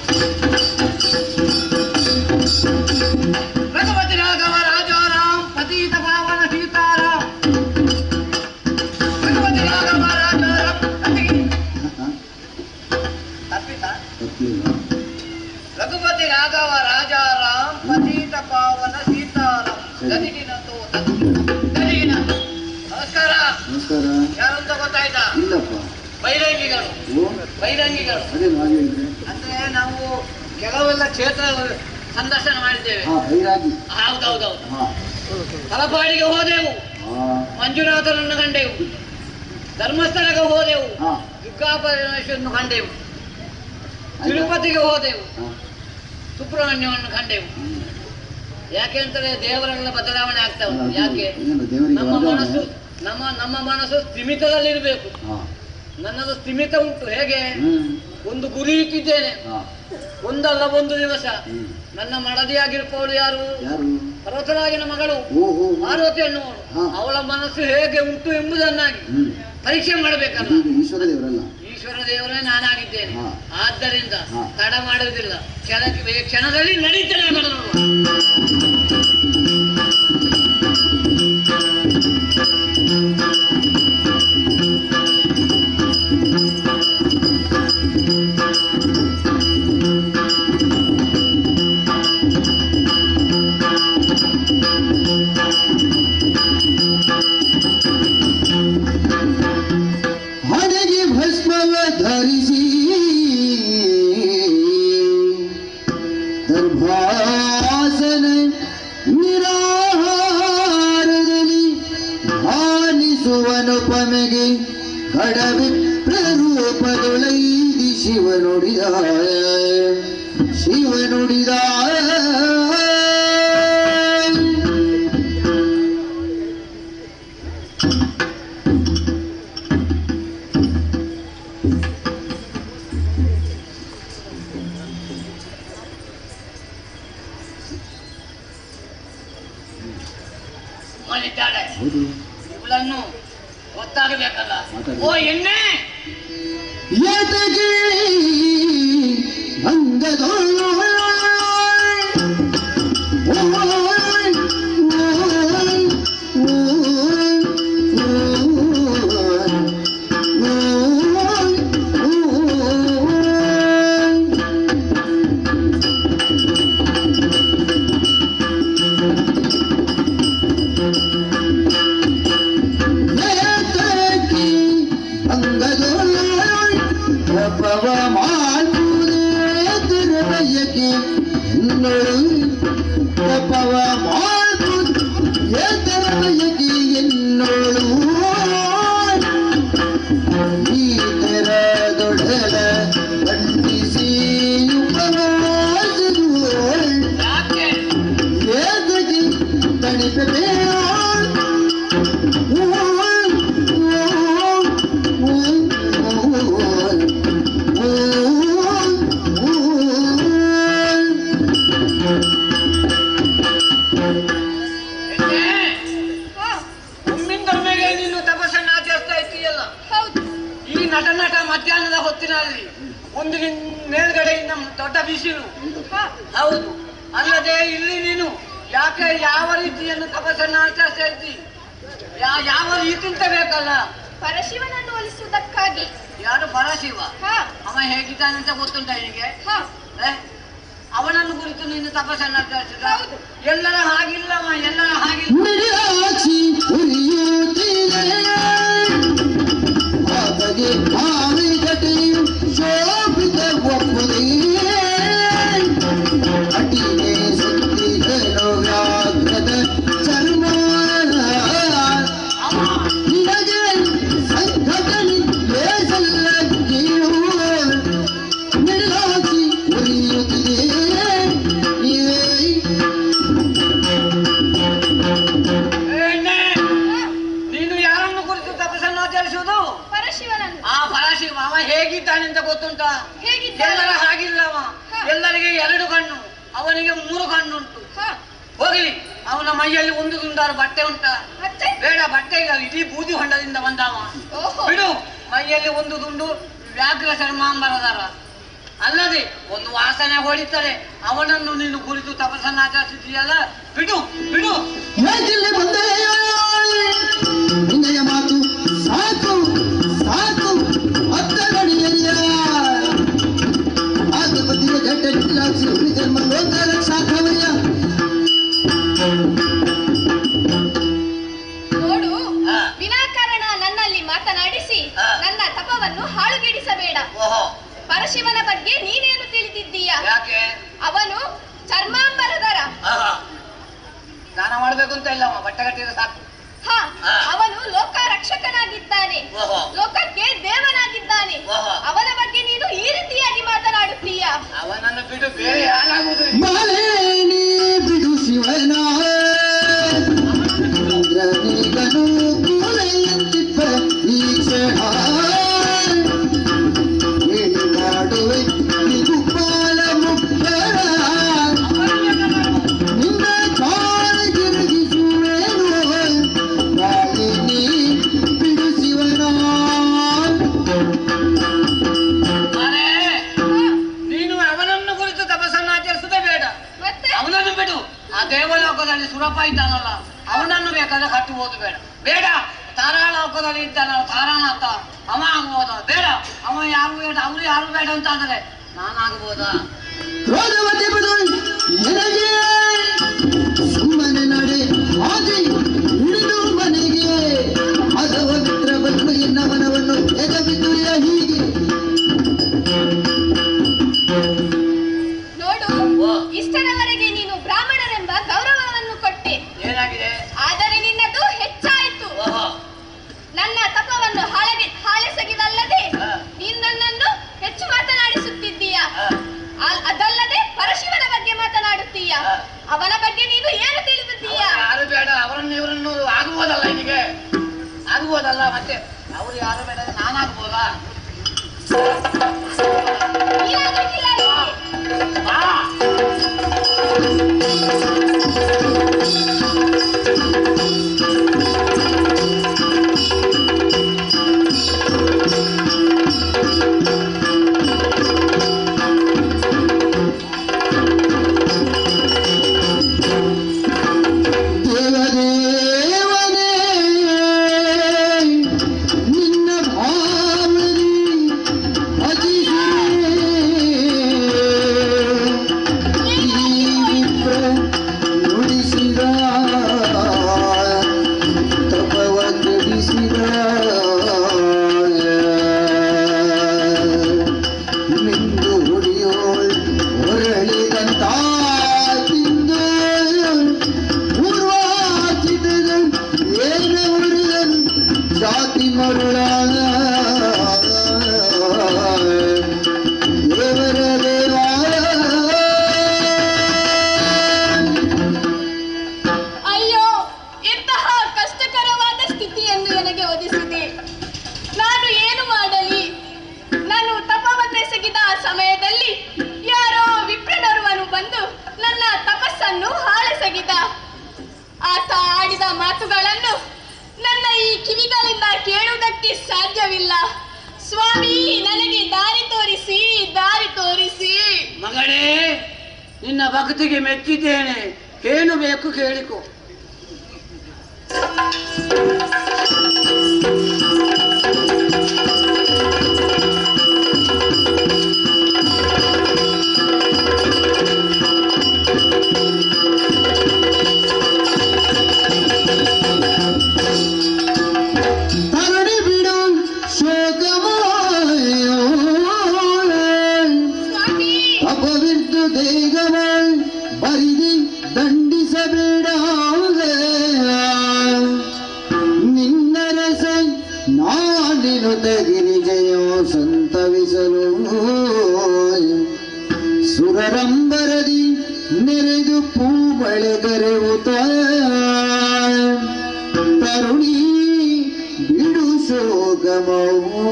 ನಮಸ್ಕಾರ. ಯಾರಂತ ಗೊತ್ತಾಯ್ತಾ? ಬೈರಂಗಿಗಳು ಅಂದ್ರೆ ನಾವು ಕೆಲವೆಲ್ಲ ಕ್ಷೇತ್ರ ಸಂದರ್ಶನ ಮಾಡಿದ್ದೇವೆ. ಹೌದೌದೌದು. ತಲಪಾಡಿಗೆ ಹೋದೆವು, ಮಂಜುನಾಥನನ್ನು ಕಂಡೆವು. ಧರ್ಮಸ್ಥಳಕ್ಕೆ ಹೋದೆವು, ದುರ್ಗಾಪರಮೇಶ್ವರನ್ನು ಕಂಡೆವು. ತಿರುಪತಿಗೆ ಹೋದೆವು, ಸುಬ್ರಹ್ಮಣ್ಯವನ್ನು ಕಂಡೆವು. ಯಾಕೆ ಅಂತಂದ್ರೆ ದೇವರೆಲ್ಲ ಬದಲಾವಣೆ ಆಗ್ತಾ ಉಂಟು. ಯಾಕೆ? ನಮ್ಮ ಮನಸ್ಸು ಸ್ಥಿಮಿತದಲ್ಲಿರ್ಬೇಕು. ನನ್ನದು ಸ್ಥಿಮಿತ ಉಂಟು. ಹೇಗೆ? ಒಂದು ಗುರಿ ಇಟ್ಟಿದ್ದೇನೆ. ಒಂದಲ್ಲ ಒಂದು ದಿವಸ ನನ್ನ ಮಡದಿಯಾಗಿರ್ಪವಳು ಯಾರು? ಪರ್ವತರಾಜನ ಮಗಳು ಪಾರ್ವತಿ ಎನ್ನುವಳು. ಅವಳ ಮನಸ್ಸು ಹೇಗೆ ಉಂಟು ಎಂಬುದನ್ನಾಗಿ ಪರೀಕ್ಷೆ ಮಾಡಬೇಕಲ್ಲ. ಈಶ್ವರ ದೇವರೇ ನಾನಾಗಿದ್ದೇನೆ. ಆದ್ದರಿಂದ ತಡ ಮಾಡುವುದಿಲ್ಲ. ಕ್ಷಣದಲ್ಲಿ ನಡೀತೇನೆ ನೋಡುವ. ಹಣೆಗೆ ಭಸ್ಮವ ಧರಿಸಿ ದರ್ಭಾಸನ ನಿರಾಹಾರದಲ್ಲಿ ಧ್ಯಾನಿಸುವನುಪಮೆಗೆ ಕಡವಿಪ್ರರೂಪದೊಳೈದಿ ಶಿವನುಡಿದ ಮಲಿತಾಳೆ. ಇವಳನ್ನು ಗೊತ್ತಾಗಬೇಕಲ್ಲ. ಓ ಎಣ್ಣೆ ಯತಗೆ ಅಂಗದೊಳು ಮಧ್ಯಾಹ್ನದ ಹೊತ್ತಿನಲ್ಲಿ ಒಂದು ಮೇಲ್ಗಡೆಯಿಂದ ದೊಡ್ಡ ಬಿಸಿಲು. ಹೌದು. ಅಲ್ಲದೆ ಇಲ್ಲಿ ನೀನು ಯಾಕೆ ಯಾವ ರೀತಿಯನ್ನು ತಪಸ್ಸನ್ನು ಆಚರಿಸ್ತಾ ಇದ್ದಿ? ಯಾವ ರೀತಿ ಅಂತ ಬೇಕಲ್ಲ. ಪರಶಿವನನ್ನು ಒಲಿಸುವುದಕ್ಕಾಗಿ. ಯಾರು ಪರಶಿವ? ಅವ ಹೇಗಿದ್ದಾನಂತ ಗೊತ್ತುಂಟ ನಿನಗೆ? ಅವನನ್ನು ಕುರಿತು ನೀನು ತಪಸ್ಸನ್ನು ಆಚರಿಸಿದ? ಎಲ್ಲರ ಹಾಗಿಲ್ಲವ, ಎಲ್ಲರ ಹಾಗಿಲ್ಲ. ಶೋಭಿತ ಒಪ್ಪುದೇ ಅಟಿಗೆ ಸುತ್ತಿಗನು ವ್ಯಾಘ್ರದ ಚರ್ಮ ನಿನಗೆ ಸಂಘಟನೆ ಬೇಸಲ್ಲಕ್ಕಿಯೂ ನಿರಾಸಿ ಉರಿಯುತ್ತಿದೆ. ನೀನು ಯಾರನ್ನು ಕುರಿತು ತಪಸ್ಸನ್ನು ಆಚರಿಸುವುದು? ಪರಶಿವನನ್ನು. ಆ ಪರಶಿವ ಅವ ಹೇಗಿದ್ದಾನೆಂತ ಗೊತ್ತುಂಟ? ಎಲ್ಲರ ಹಾಗಿಲ್ಲವ. ಎಲ್ಲರಿಗೆ 2 ಕಣ್ಣು, ಅವನಿಗೆ 3 ಕಣ್ಣುಂಟು. ಹೋಗಲಿ, ಅವನ ಮೈಯಲ್ಲಿ ಒಂದು ತುಂಡಾರು ಬಟ್ಟೆ ಉಂಟ? ಬೇಡ, ಬಟ್ಟೆ ಇಲ್ಲ, ಇಡೀ ಬೂದಿ ಹೊಂಡದಿಂದ ಬಂದವ. ಬಿಡು, ಮೈಯಲ್ಲಿ ಒಂದು ತುಂಡು ವ್ಯಾಘ್ರ ಚರ್ಮಾಂಬರದಾರ. ಅಲ್ಲದೆ ಒಂದು ವಾಸನೆ ಹೊಡಿತಾರೆ. ಅವನನ್ನು ನೀನು ಕುರಿತು ತಪಸ್ಸನ್ನು ಆಚರಿಸಿದೆಯಲ್ಲ, ಬಿಡು ಬಿಡು. ನಿನ್ನಯ ಮಾತು ಸಾಕು ಸಾಕು. ಅತ್ತ ಗಡಿಯಲ್ಲ ಆದಿಪತಿಯ ಘಟ್ಟಲಾಕ್ಷಿ ಹುಲಿ ಜನ್ಮ ಲೋಕರ ಸಾಕವಯ್ಯ. ನೋಡು, ವಿನಾಕಾರಣ ನನ್ನಲ್ಲಿ ಮಾತನಾಡಿಸಿ ನನ್ನ ತಪವನ್ನು ಹಾಳುಗೆಡಿಸಬೇಡ. ಪರಶಿವನ ಬಗ್ಗೆ ನೀನೇನು ತಿಳಿದಿದ್ದೀಯ? ಯಾಕೆ? ಅವನು ಚರ್ಮಾಂಬರದರ. ಸ್ನಾನ ಮಾಡ್ಬೇಕು ಅಂತ ಇಲ್ಲಮ್ಮ, ಬಟ್ಟೆ ಕಟ್ಟಿದ್ರೆ ಸಾಕು. ಅವನು ಲೋಕ ರಕ್ಷಕನಾಗಿದ್ದಾನೆ, ಲೋಕಕ್ಕೆ ದೇವನಾಗಿದ್ದಾನೆ. ಅವನ ಬಗ್ಗೆ ನೀನು ಈ ರೀತಿಯಾಗಿ ಮಾತನಾಡುತ್ತೀಯ? ಅವನನ್ನು ಬಿಡು, ಬೇರೆ ಯಾರಾಗುವುದು? ಬಿಡು ಶಿವನ ಮಾಡುವೆ ಗೋಪಾಲ ಮುಖ್ಯ ನಿನ್ನ ನೀನು ಅವನನ್ನು ಕುರಿತು ತಪಸ್ಸನ್ನು ಆಚರಿಸುವುದೇ ಬೇಡ. ಅವನನ್ನು ಬಿಡು. ಆ ದೇವಲೋಕದಲ್ಲಿ ಸುರಪ ಇದ್ದಾನಲ್ಲ, ಅವನನ್ನು ಬೇಕಾದ್ರೆ ಕಟ್ಟುವುದು ಬೇಡ. ಬೇಡ, ತಾರಾಲೋಕದಲ್ಲಿ ಇದ್ದಾನಲ್ಲ ತಾರಾನಾಥ, ಅವ ಆಗ್ಬೋದ? ಬೇಡ, ಅವ ಯಾರು ಬೇಡ, ಅವ್ರು ಯಾರು ಬೇಡ ಅಂತ ಆದರೆ ನಾನಾಗ್ಬೋದಾ? ಸುಮ್ಮನೆ ನಡೆ ಹಾಗೆ ಉಳಿದು ಮನೆಗೆ ಅದವ ಮಿತ್ರ ಬಂದು ಎನ್ನ ಮನವನ್ನು ಎದಬಿದ್ದು ಹೀಗೆ ನೋಡು, ಇಷ್ಟರವರೆಗೆ ನೀನು ಬ್ರಾಹ್ಮಣರೆಂಬ ಗೌರವವನ್ನು ಕೊಟ್ಟೆ. ಏನಾಗಿದೆ? ಆದರೆ ನಿನ್ನದು ಹೆಚ್ಚಾಯಿತು. ನನ್ನ ತಪವನ್ನು ಹಾಳೆಸಗಿದಲ್ಲದೆ ನೀನು ನನ್ನನ್ನು ಹೆಚ್ಚು ಮಾತನಾಡಿಸುತ್ತಿದ್ದೀಯ. ಅದಲ್ಲದೆ ಪರಶಿವನ ಬಗ್ಗೆ ಮಾತನಾಡುತ್ತೀಯ. ಅವನ ಬಗ್ಗೆ ನೀನು ಏನು ತಿಳಿದಿದ್ದೀಯ? ಯಾರು ಬೇಡ, ಅವರನ್ನು ಇವರನ್ನು ಆಗ್ಬೋದಲ್ಲ, ನಿನಗೆ ಆಗ್ಬೋದಲ್ಲ. ಮತ್ತೆ ಅವರು ಯಾರು ಬೇಡ, ನಾನಾಗ್ಬೋದಾ? ಆತ ಆಡಿದ ಮಾತುಗಳನ್ನು ನನ್ನ ಈ ಕಿವಿಗಳಿಂದ ಕೇಳುವುದಕ್ಕೆ ಸಾಧ್ಯವಿಲ್ಲ. ಸ್ವಾಮಿ, ನನಗೆ ದಾರಿ ತೋರಿಸಿ, ದಾರಿ ತೋರಿಸಿ. ಮಗಳೇ, ನಿನ್ನ ಭಕ್ತಿಗೆ ಮೆಚ್ಚಿದ್ದೇನೆ. ಏನು ಬೇಕು ಕೇಳಿಕೊ. ಬರಿದಿ ದಂಡಿಸಬೇಡ ನಿನ್ನ ರಸ ನಾನಿನು ತಗಿರಿ ಜಯೋ ಸಂತವಿಸಲು ಸುರರಂಬರದಿ ನೆರೆದು ಪೂ ಬಳೆಗರೆವುತ ತರುಣಿ ಬಿಡು ಶೋಕಮವು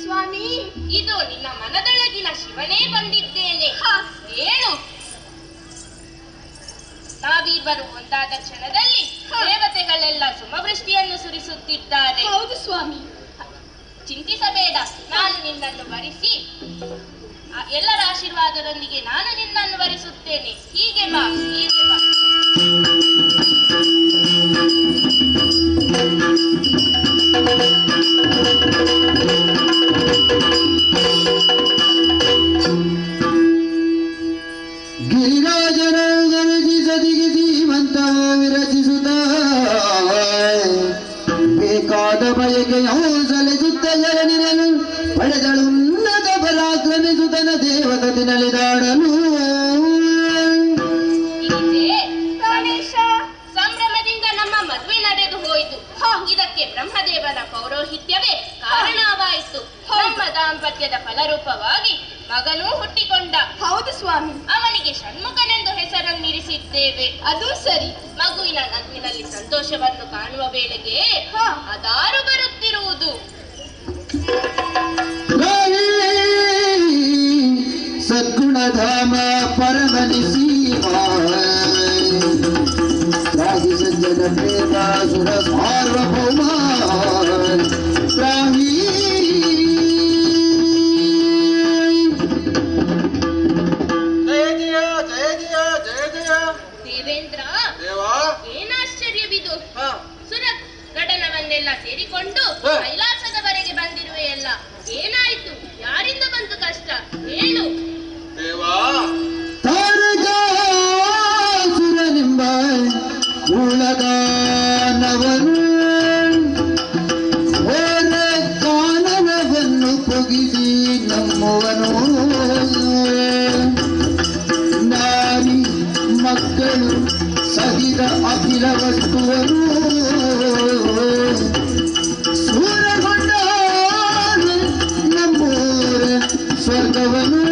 ಸ್ವಾಮಿ, ಇದು ನಿನ್ನ ಮನದೊಳಗಿನ ಶಿವನೇ ಬಂದಿದ್ದೇನೆ. ಏನು? ನಾವಿಬ್ಬರು ಒಂದಾದ ಕ್ಷಣದಲ್ಲಿ ದೇವತೆಗಳೆಲ್ಲ ಸುಮವೃಷ್ಟಿಯನ್ನು ಸುರಿಸುತ್ತಿದ್ದಾರೆ. ಹೌದು ಸ್ವಾಮಿ. ಚಿಂತಿಸಬೇಡ, ನಾನು ನಿನ್ನನ್ನು ವರಿಸಿ ಎಲ್ಲರ ಆಶೀರ್ವಾದದೊಂದಿಗೆ ನಾನು ನಿನ್ನನ್ನು ವರಿಸುತ್ತೇನೆ. ಹೀಗೆ ಬಾ, ಹೀಗೆ ಬಾ. ಗಿರಿರಾಜನ ಗರಜಿಸದಿಗೆ ಜೀವಂತ ವಿರಚಿಸುತ್ತ ಸಲಿಸುತ್ತ ಜರನಿರಲು ಪಡೆದಳು ಉನ್ನತ ಪರಾಕ್ರಮಿಸುತ್ತನ ದೇವತೆ ನಲಿದಾಡಲು. ಸಂಭ್ರಮದಿಂದ ನಮ್ಮ ಮದುವೆ ನಡೆದು ಹೋಯಿತು. ಇದಕ್ಕೆ ಬ್ರಹ್ಮದೇವನ ಪೌರೋಹಿತ್ಯವೇ ಕಾರಣವಾಯಿತು. ನಮ್ಮ ದಾಂಪತ್ಯದ ಫಲರೂಪವಾಗಿ ಮಗನೂ ಹುಟ್ಟಿಕೊಂಡ. ಹೌದು ಸ್ವಾಮಿ. ಅವನಿಗೆ ಷಣ್ಮುಖನೆಂದು ಹೆಸರನ್ನಿರಿಸಿದ್ದೇವೆ. ಅದು ಸರಿ. ಮಗುವಿನ ನಗುವಿನಲ್ಲಿ ಸಂತೋಷವನ್ನು ಕಾಣುವ ವೇಳೆಗೆ ಅದಾರು ಬರುತ್ತಿರುವುದು. ಸದ್ಗುಣಧಾಮ ಪರಮನಿಸಿ ರಾಗಿ ಸಜ್ಜನ ಪ್ರೇತಾಸುರ ಸಾರ್ವಭೌಮ ಪ್ರಾಹಿ. ಜಯ ಜಯ ಜಯ ಜಯ ಜಯ ಜಯ. ದೇವೇಂದ್ರ, ದೇವಾ, ಏನಾಶ್ಚರ್ಯವಿದು? ಸುರಗಡನವನ್ನೆಲ್ಲ ಸೇರಿಕೊಂಡು ಕೈಲಾಸದವರೆಗೆ ಬಂದಿರುವೆಯಲ್ಲ, ಏನಾಯಿತು? ಯಾರಿಂದ ಬಂತು ಕಷ್ಟ? ಹೇಳು ದೇವಾ. ತಾರಕಾಸುರನೆಂಬ ಮೂಲದಾನವನು ಓರ ಕಾನನವನ್ನು ಪೊಗಿಸಿ ನಮ್ಮವನು. ನಾರಿ ಮಕ್ಕಳು ಸಹಿತ ಅಖಿಲ ವಸ್ತುವನು ಸೂರಗೊಂಡ ನಮ್ಮೂರ ಸ್ವರ್ಗವನು.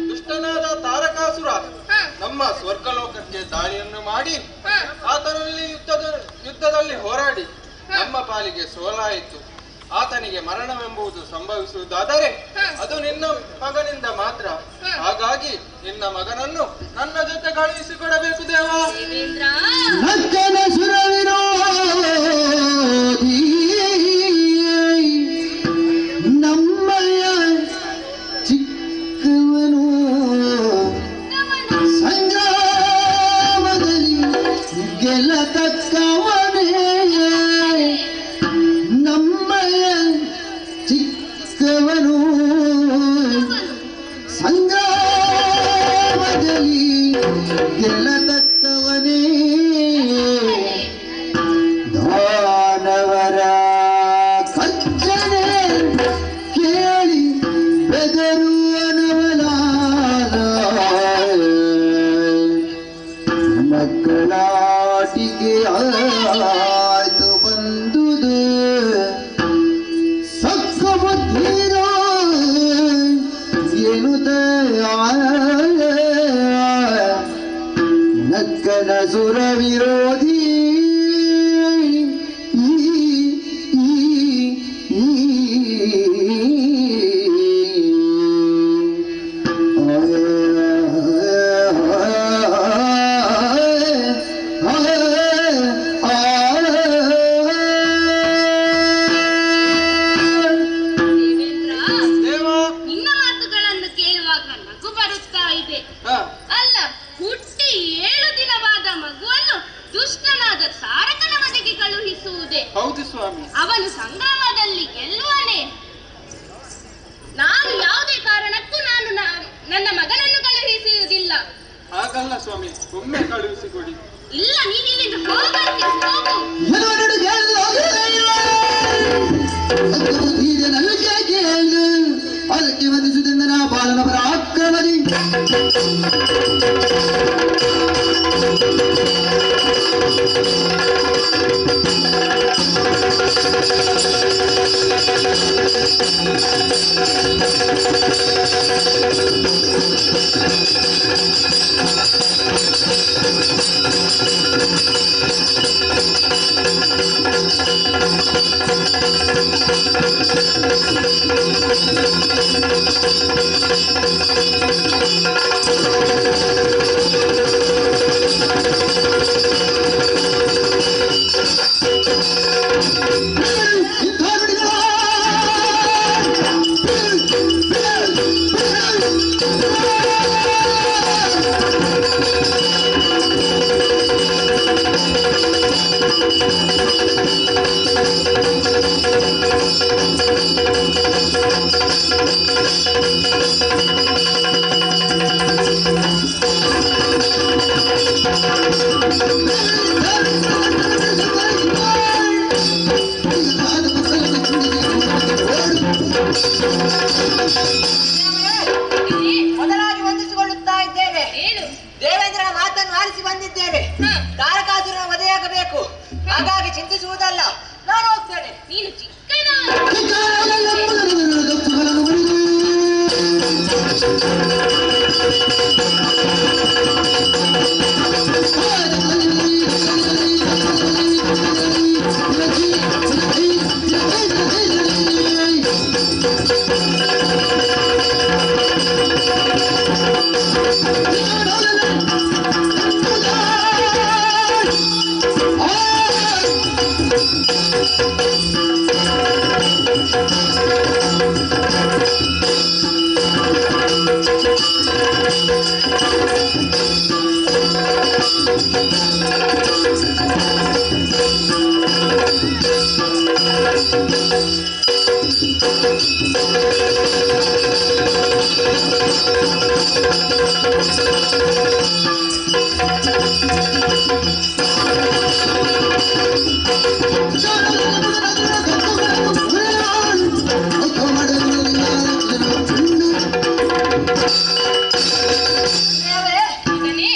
ದುಷ್ಟನಾದ ತಾರಕಾಸುರ ನಮ್ಮ ಸ್ವರ್ಗಲೋಕಕ್ಕೆ ದಾಳಿಯನ್ನು ಮಾಡಿ ಆತನಲ್ಲಿ ಯುದ್ಧದಲ್ಲಿ ಹೋರಾಡಿ ನಮ್ಮ ಪಾಲಿಗೆ ಸೋಲಾಯಿತು. ಆತನಿಗೆ ಮರಣವೆಂಬುದು ಸಂಭವಿಸುವುದಾದರೆ ಅದು ನಿನ್ನ ಮಗನಿಂದ ಮಾತ್ರ. ಹಾಗಾಗಿ ನಿನ್ನ ಮಗನನ್ನು ನನ್ನ ಜೊತೆ ಕಳುಹಿಸಿಕೊಡಬೇಕು ದೇವಾ. ನಕ್ಕನ ಸುರವಿರೋಧಿ ನಮ್ಮಯ ಚಿಕ್ಕವನು ಸಂಗ್ರಾಮದಲ್ಲಿ ಗೆಲ್ಲತಕ್ಕವನೇ. ನಮ್ಮಯ ಚಿಕ್ಕವನು ಸಂಗ್ರಾಮದಲ್ಲಿ ಗೆಲ್ಲತಕ್ಕವನೇ. ದಾನವರ ಕಚ್ಚನೆ ಕೇಳಿ ಬೆದರುವನವನ ಮಕ್ಕಳಾಟಿಗೆ ಆಯ್ತು ಬಂದುದು ಸಕ್ಕ ಬುದ್ಧಿರೋ ಎನ್ನುತ್ತ ನಕ್ಕನ ಸುರ ವಿರೋಧಿ ನಿನ್ನ ಮಾತುಗಳನ್ನು ಕೇಳುವಾಗ ನಗು ಬರುತ್ತಾ ಇದೆ. ಅಲ್ಲ, ಹುಟ್ಟಿ 7 ದಿನವಾದ ಮಗುವನ್ನು ದುಷ್ಟನಾದ ತಾರಕನ ಮನೆಗೆ ಕಳುಹಿಸುವುದೇ? ಹೌದು ಸ್ವಾಮಿ. ಅವನು ಸಂಗ್ರಾಮದಲ್ಲಿ ಗೆಲ್ಲುವನೇ? ನಾನು ಯಾವುದೇ ಕಾರಣಕ್ಕೂ ನನ್ನ ಮಗನನ್ನು ಕಳುಹಿಸುವುದಿಲ್ಲ. ಹಾಗಲ್ಲ ಸ್ವಾಮಿ, ಒಮ್ಮೆ ಕಳುಹಿಸಿಕೊಡಿ. ಇಲ್ಲ, ನೀನಿಲ್ಲಿಂದ ಹೋಗಂತೆ, ಹೋಗು. ಅದಕ್ಕೆ ವಂದಿಸುತ್ತಿದ್ದ ನಾ ಬಾಲನ ಪರಾಕ್ರಮದಿ ಮೊದಲಾಗಿ ವಂದಿಸಿಕೊಳ್ಳುತ್ತಾ ಇದ್ದೇವೆ. ದೇವೇಂದ್ರನ ಮಾತನ್ನು ಆಲಿಸಿ ಬಂದಿದ್ದೇವೆ. ತಾರಕಾಸುರನ ವಧೆಯಾಗಬೇಕು. ಹಾಗಾಗಿ ಚಿಂತಿಸುವುದಲ್ಲ, ನಾನು ಹೋಗ್ತೇನೆ. ನೀನು ಚಿಕ್ಕನ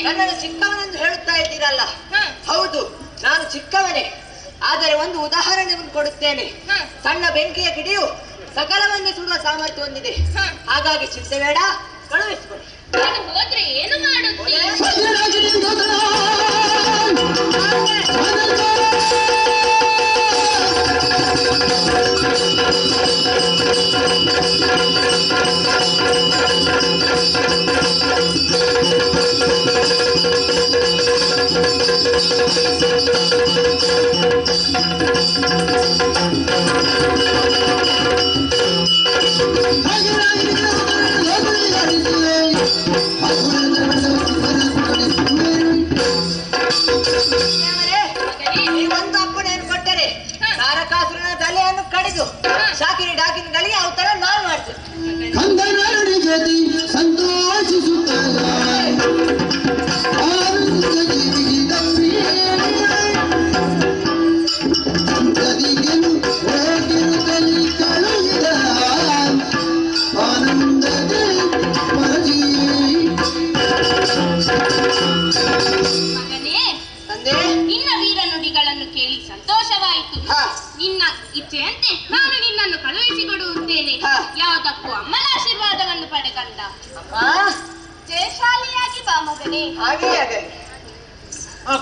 ನನ್ನನ್ನು ಚಿಕ್ಕವನೆಂದು ಹೇಳುತ್ತಾ ಇದ್ದೀರಲ್ಲ. ಹೌದು, ನಾನು ಚಿಕ್ಕವನೇ. ಆದರೆ ಒಂದು ಉದಾಹರಣೆಯನ್ನು ಕೊಡುತ್ತೇನೆ. ಸಣ್ಣ ಬೆಂಕಿಯ ಕಿಡಿಯು ಸಕಲವನ್ನೇ ಸುಡುವ ಸಾಮರ್ಥ್ಯ ಹೊಂದಿದೆ. ಹಾಗಾಗಿ ಚಿಂತೆ ಬೇಡ, ಕಳುಹಿಸಿಕೊಡಿ. ಹೋದ್ರೆ ಏನು ಮಾಡುತ್ತೀಯ? ನೀವೊಂದು ಅಪ್ಪಣೆಯನ್ನು ಕೊಟ್ಟರೆ ತಾರಕಾಸುರನ ತಲೆಯನ್ನು ಕಡಿದು ಶಾಕಿನಿ ಡಾಕಿನಿಗಳಿಗೆ ಅವತರ ನಾನು ಮಾಡ್ತೇನೆ. ನಿನ್ನ ವೀರ ನುಡಿಗಳನ್ನು ಕೇಳಿ ಸಂತೋಷವಾಯಿತು. ನಿನ್ನ ಇಚ್ಛೆಯಂತೆ ನಾನು ನಿನ್ನನ್ನು ಕಳುಹಿಸಿಕೊಡುತ್ತೇನೆ. ಯಾವುದಕ್ಕೂ ಅಮ್ಮನ ಆಶೀರ್ವಾದವನ್ನು ಪಡೆದಂತ ಜಯಶಾಲಿಯಾಗಿ ಬಾ ಮಗನೇ. ಹಾಗೆ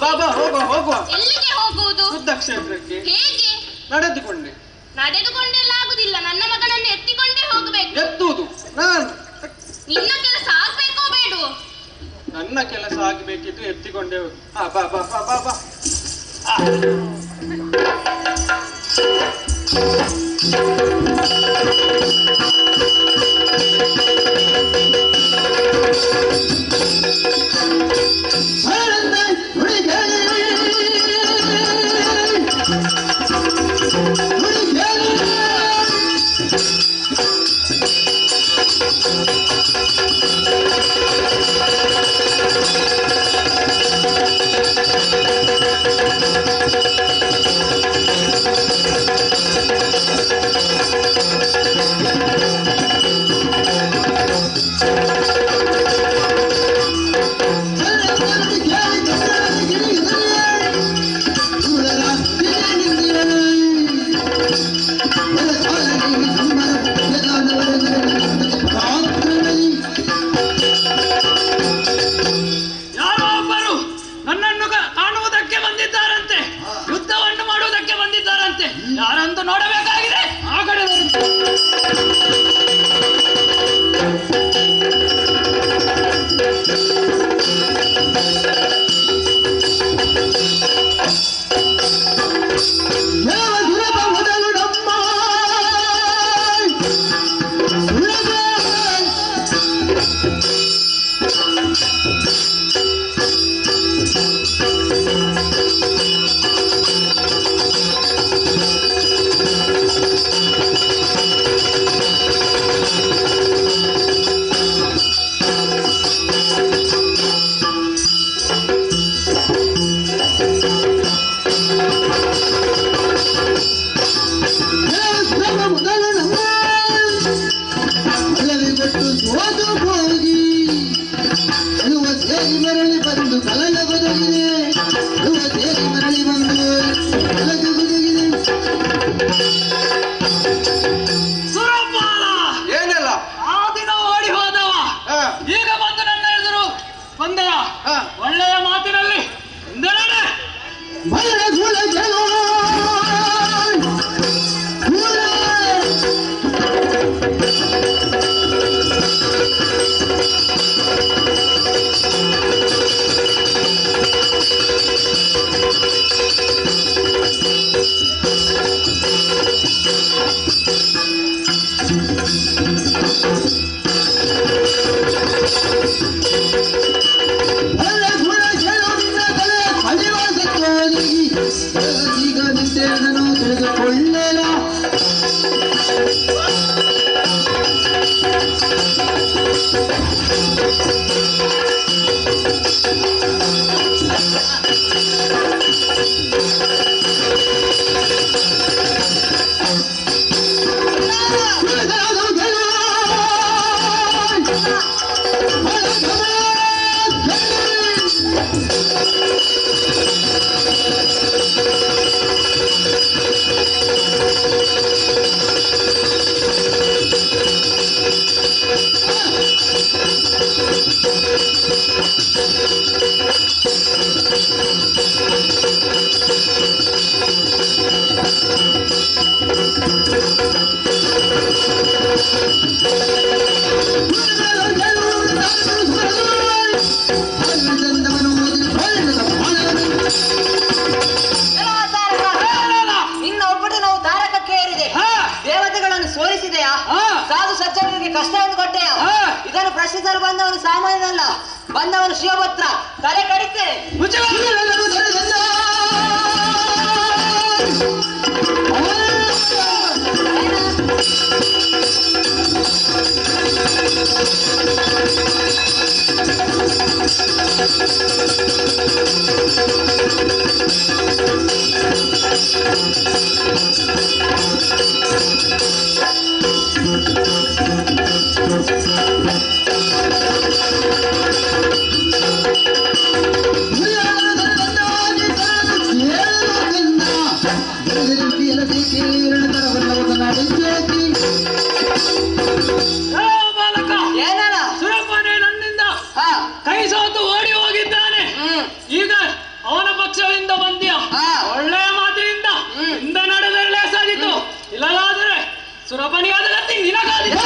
ಬಾಬಾ ಹೋಗುವ. ಎಲ್ಲಿಗೆ ಹೋಗುವುದು? ಶುದ್ಧ ಕ್ಷೇತ್ರಕ್ಕೆ. ಹೇಗೆ? ನಡೆದುಕೊಂಡೆಲ್ಲ ಆಗುದಿಲ್ಲ. ನನ್ನ ಮಗನನ್ನು ಎತ್ತಿಕೊಂಡೇ ಹೋಗಬೇಕು. ಎತ್ತುವುದು ನಾನು. ನಿನ್ನ ಕೆಲಸ ಆಗ್ಬೇಕೋ ಬೇಡವೋ? ನನ್ನ ಕೆಲಸ ಆಗಬೇಕಿದ್ದು ಎತ್ತಿಕೊಂಡೇ ಹೋಗಿ. ಬಾ ಬಾ ಬಾ ಬಾ ಬಾ. ಸಾಧು ಸಜ್ಜನರಿಗೆ ಕಷ್ಟವನ್ನು ಕೊಟ್ಟೆಯ ಇದನ್ನು ಪ್ರಶ್ನಿಸಲು ಬಂದವನು ಸಾಮಾನ್ಯನಲ್ಲ, ಬಂದವನು ಶಿವಪುತ್ರ. ತಲೆ ಕಡಿತೇನೆ. ಕೈ ಸೋತು ಓಡಿ ಹೋಗಿದ್ದಾನೆ. ಈಗ ಅವನ ಪಕ್ಷದಿಂದ ಬಂದ್ಯ ಒಳ್ಳೆಯ ಮಾತಿನಿಂದ ಹಿಂದ ನಡೆದರಲೇ ಸಾಗಿತು. ಇಲ್ಲಲಾದರೆ ಸುರಪನಿಯಾದ ಗತಿ ನಿನಗಾದಿತು.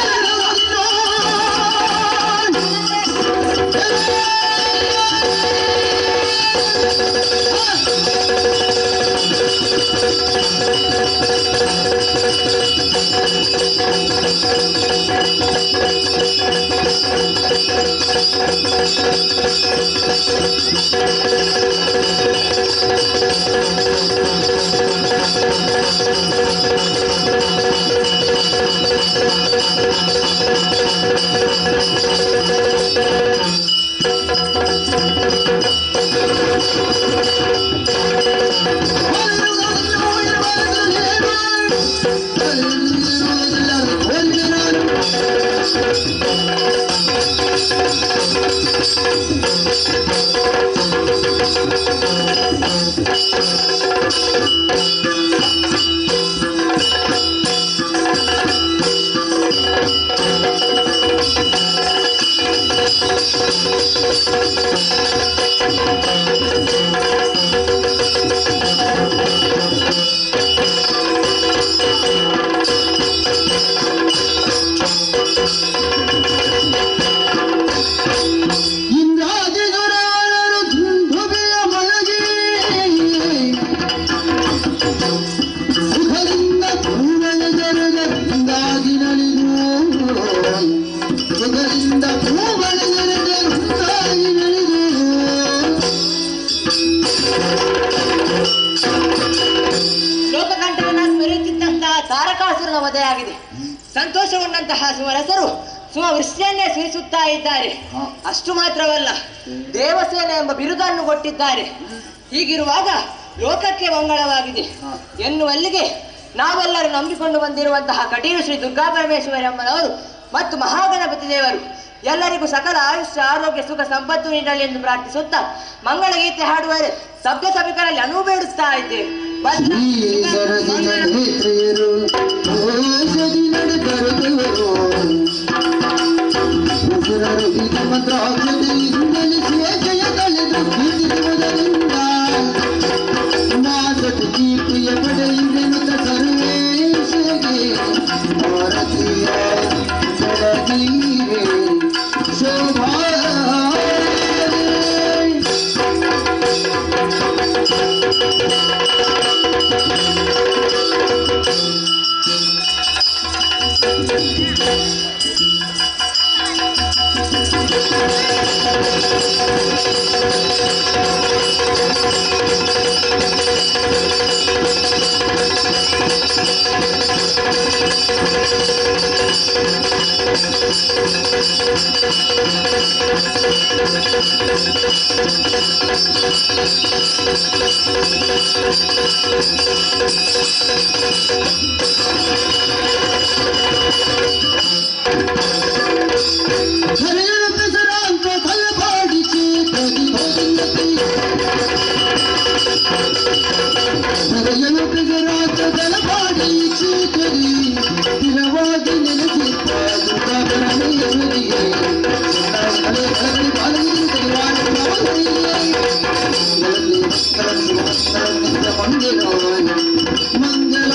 ತಾರಕಾಸುರನ ವಧೆಯಾಗಿದೆ. ಸಂತೋಷಗೊಂಡಂತಹ ಸುಮರಸರು ಸುಮವೃಷ್ಟಿಯನ್ನೇ ಸುರಿಸುತ್ತಾ ಇದ್ದಾರೆ. ಅಷ್ಟು ಮಾತ್ರವಲ್ಲ, ದೇವಸೇನೆ ಎಂಬ ಬಿರುದನ್ನು ಕೊಟ್ಟಿದ್ದಾರೆ. ಹೀಗಿರುವಾಗ ಲೋಕಕ್ಕೆ ಮಂಗಳವಾಗಿದೆ ಎನ್ನುವಲ್ಲಿಗೆ ನಾವೆಲ್ಲರೂ ನಂಬಿಕೊಂಡು ಬಂದಿರುವಂತಹ ಕಟೀಲು ಶ್ರೀ ದುರ್ಗಾ ಪರಮೇಶ್ವರಮ್ಮನವರು ಮತ್ತು ಮಹಾಗಣಪತಿ ದೇವರು ಎಲ್ಲರಿಗೂ ಸಕಲ ಆಯುಷ್ಯ ಆರೋಗ್ಯ ಸುಖ ಸಂಪತ್ತು ನೀಡಲಿ ಎಂದು ಪ್ರಾರ್ಥಿಸುತ್ತಾ ಮಂಗಳ ಗೀತೆ ಹಾಡುವರೆ ಸಭ್ಯ ಸಭಿಕರಲ್ಲಿ ಅನುವು ಬೇಡುತ್ತಾ ಇದ್ದೇವೆ. Thank you. ಮಂಗಲ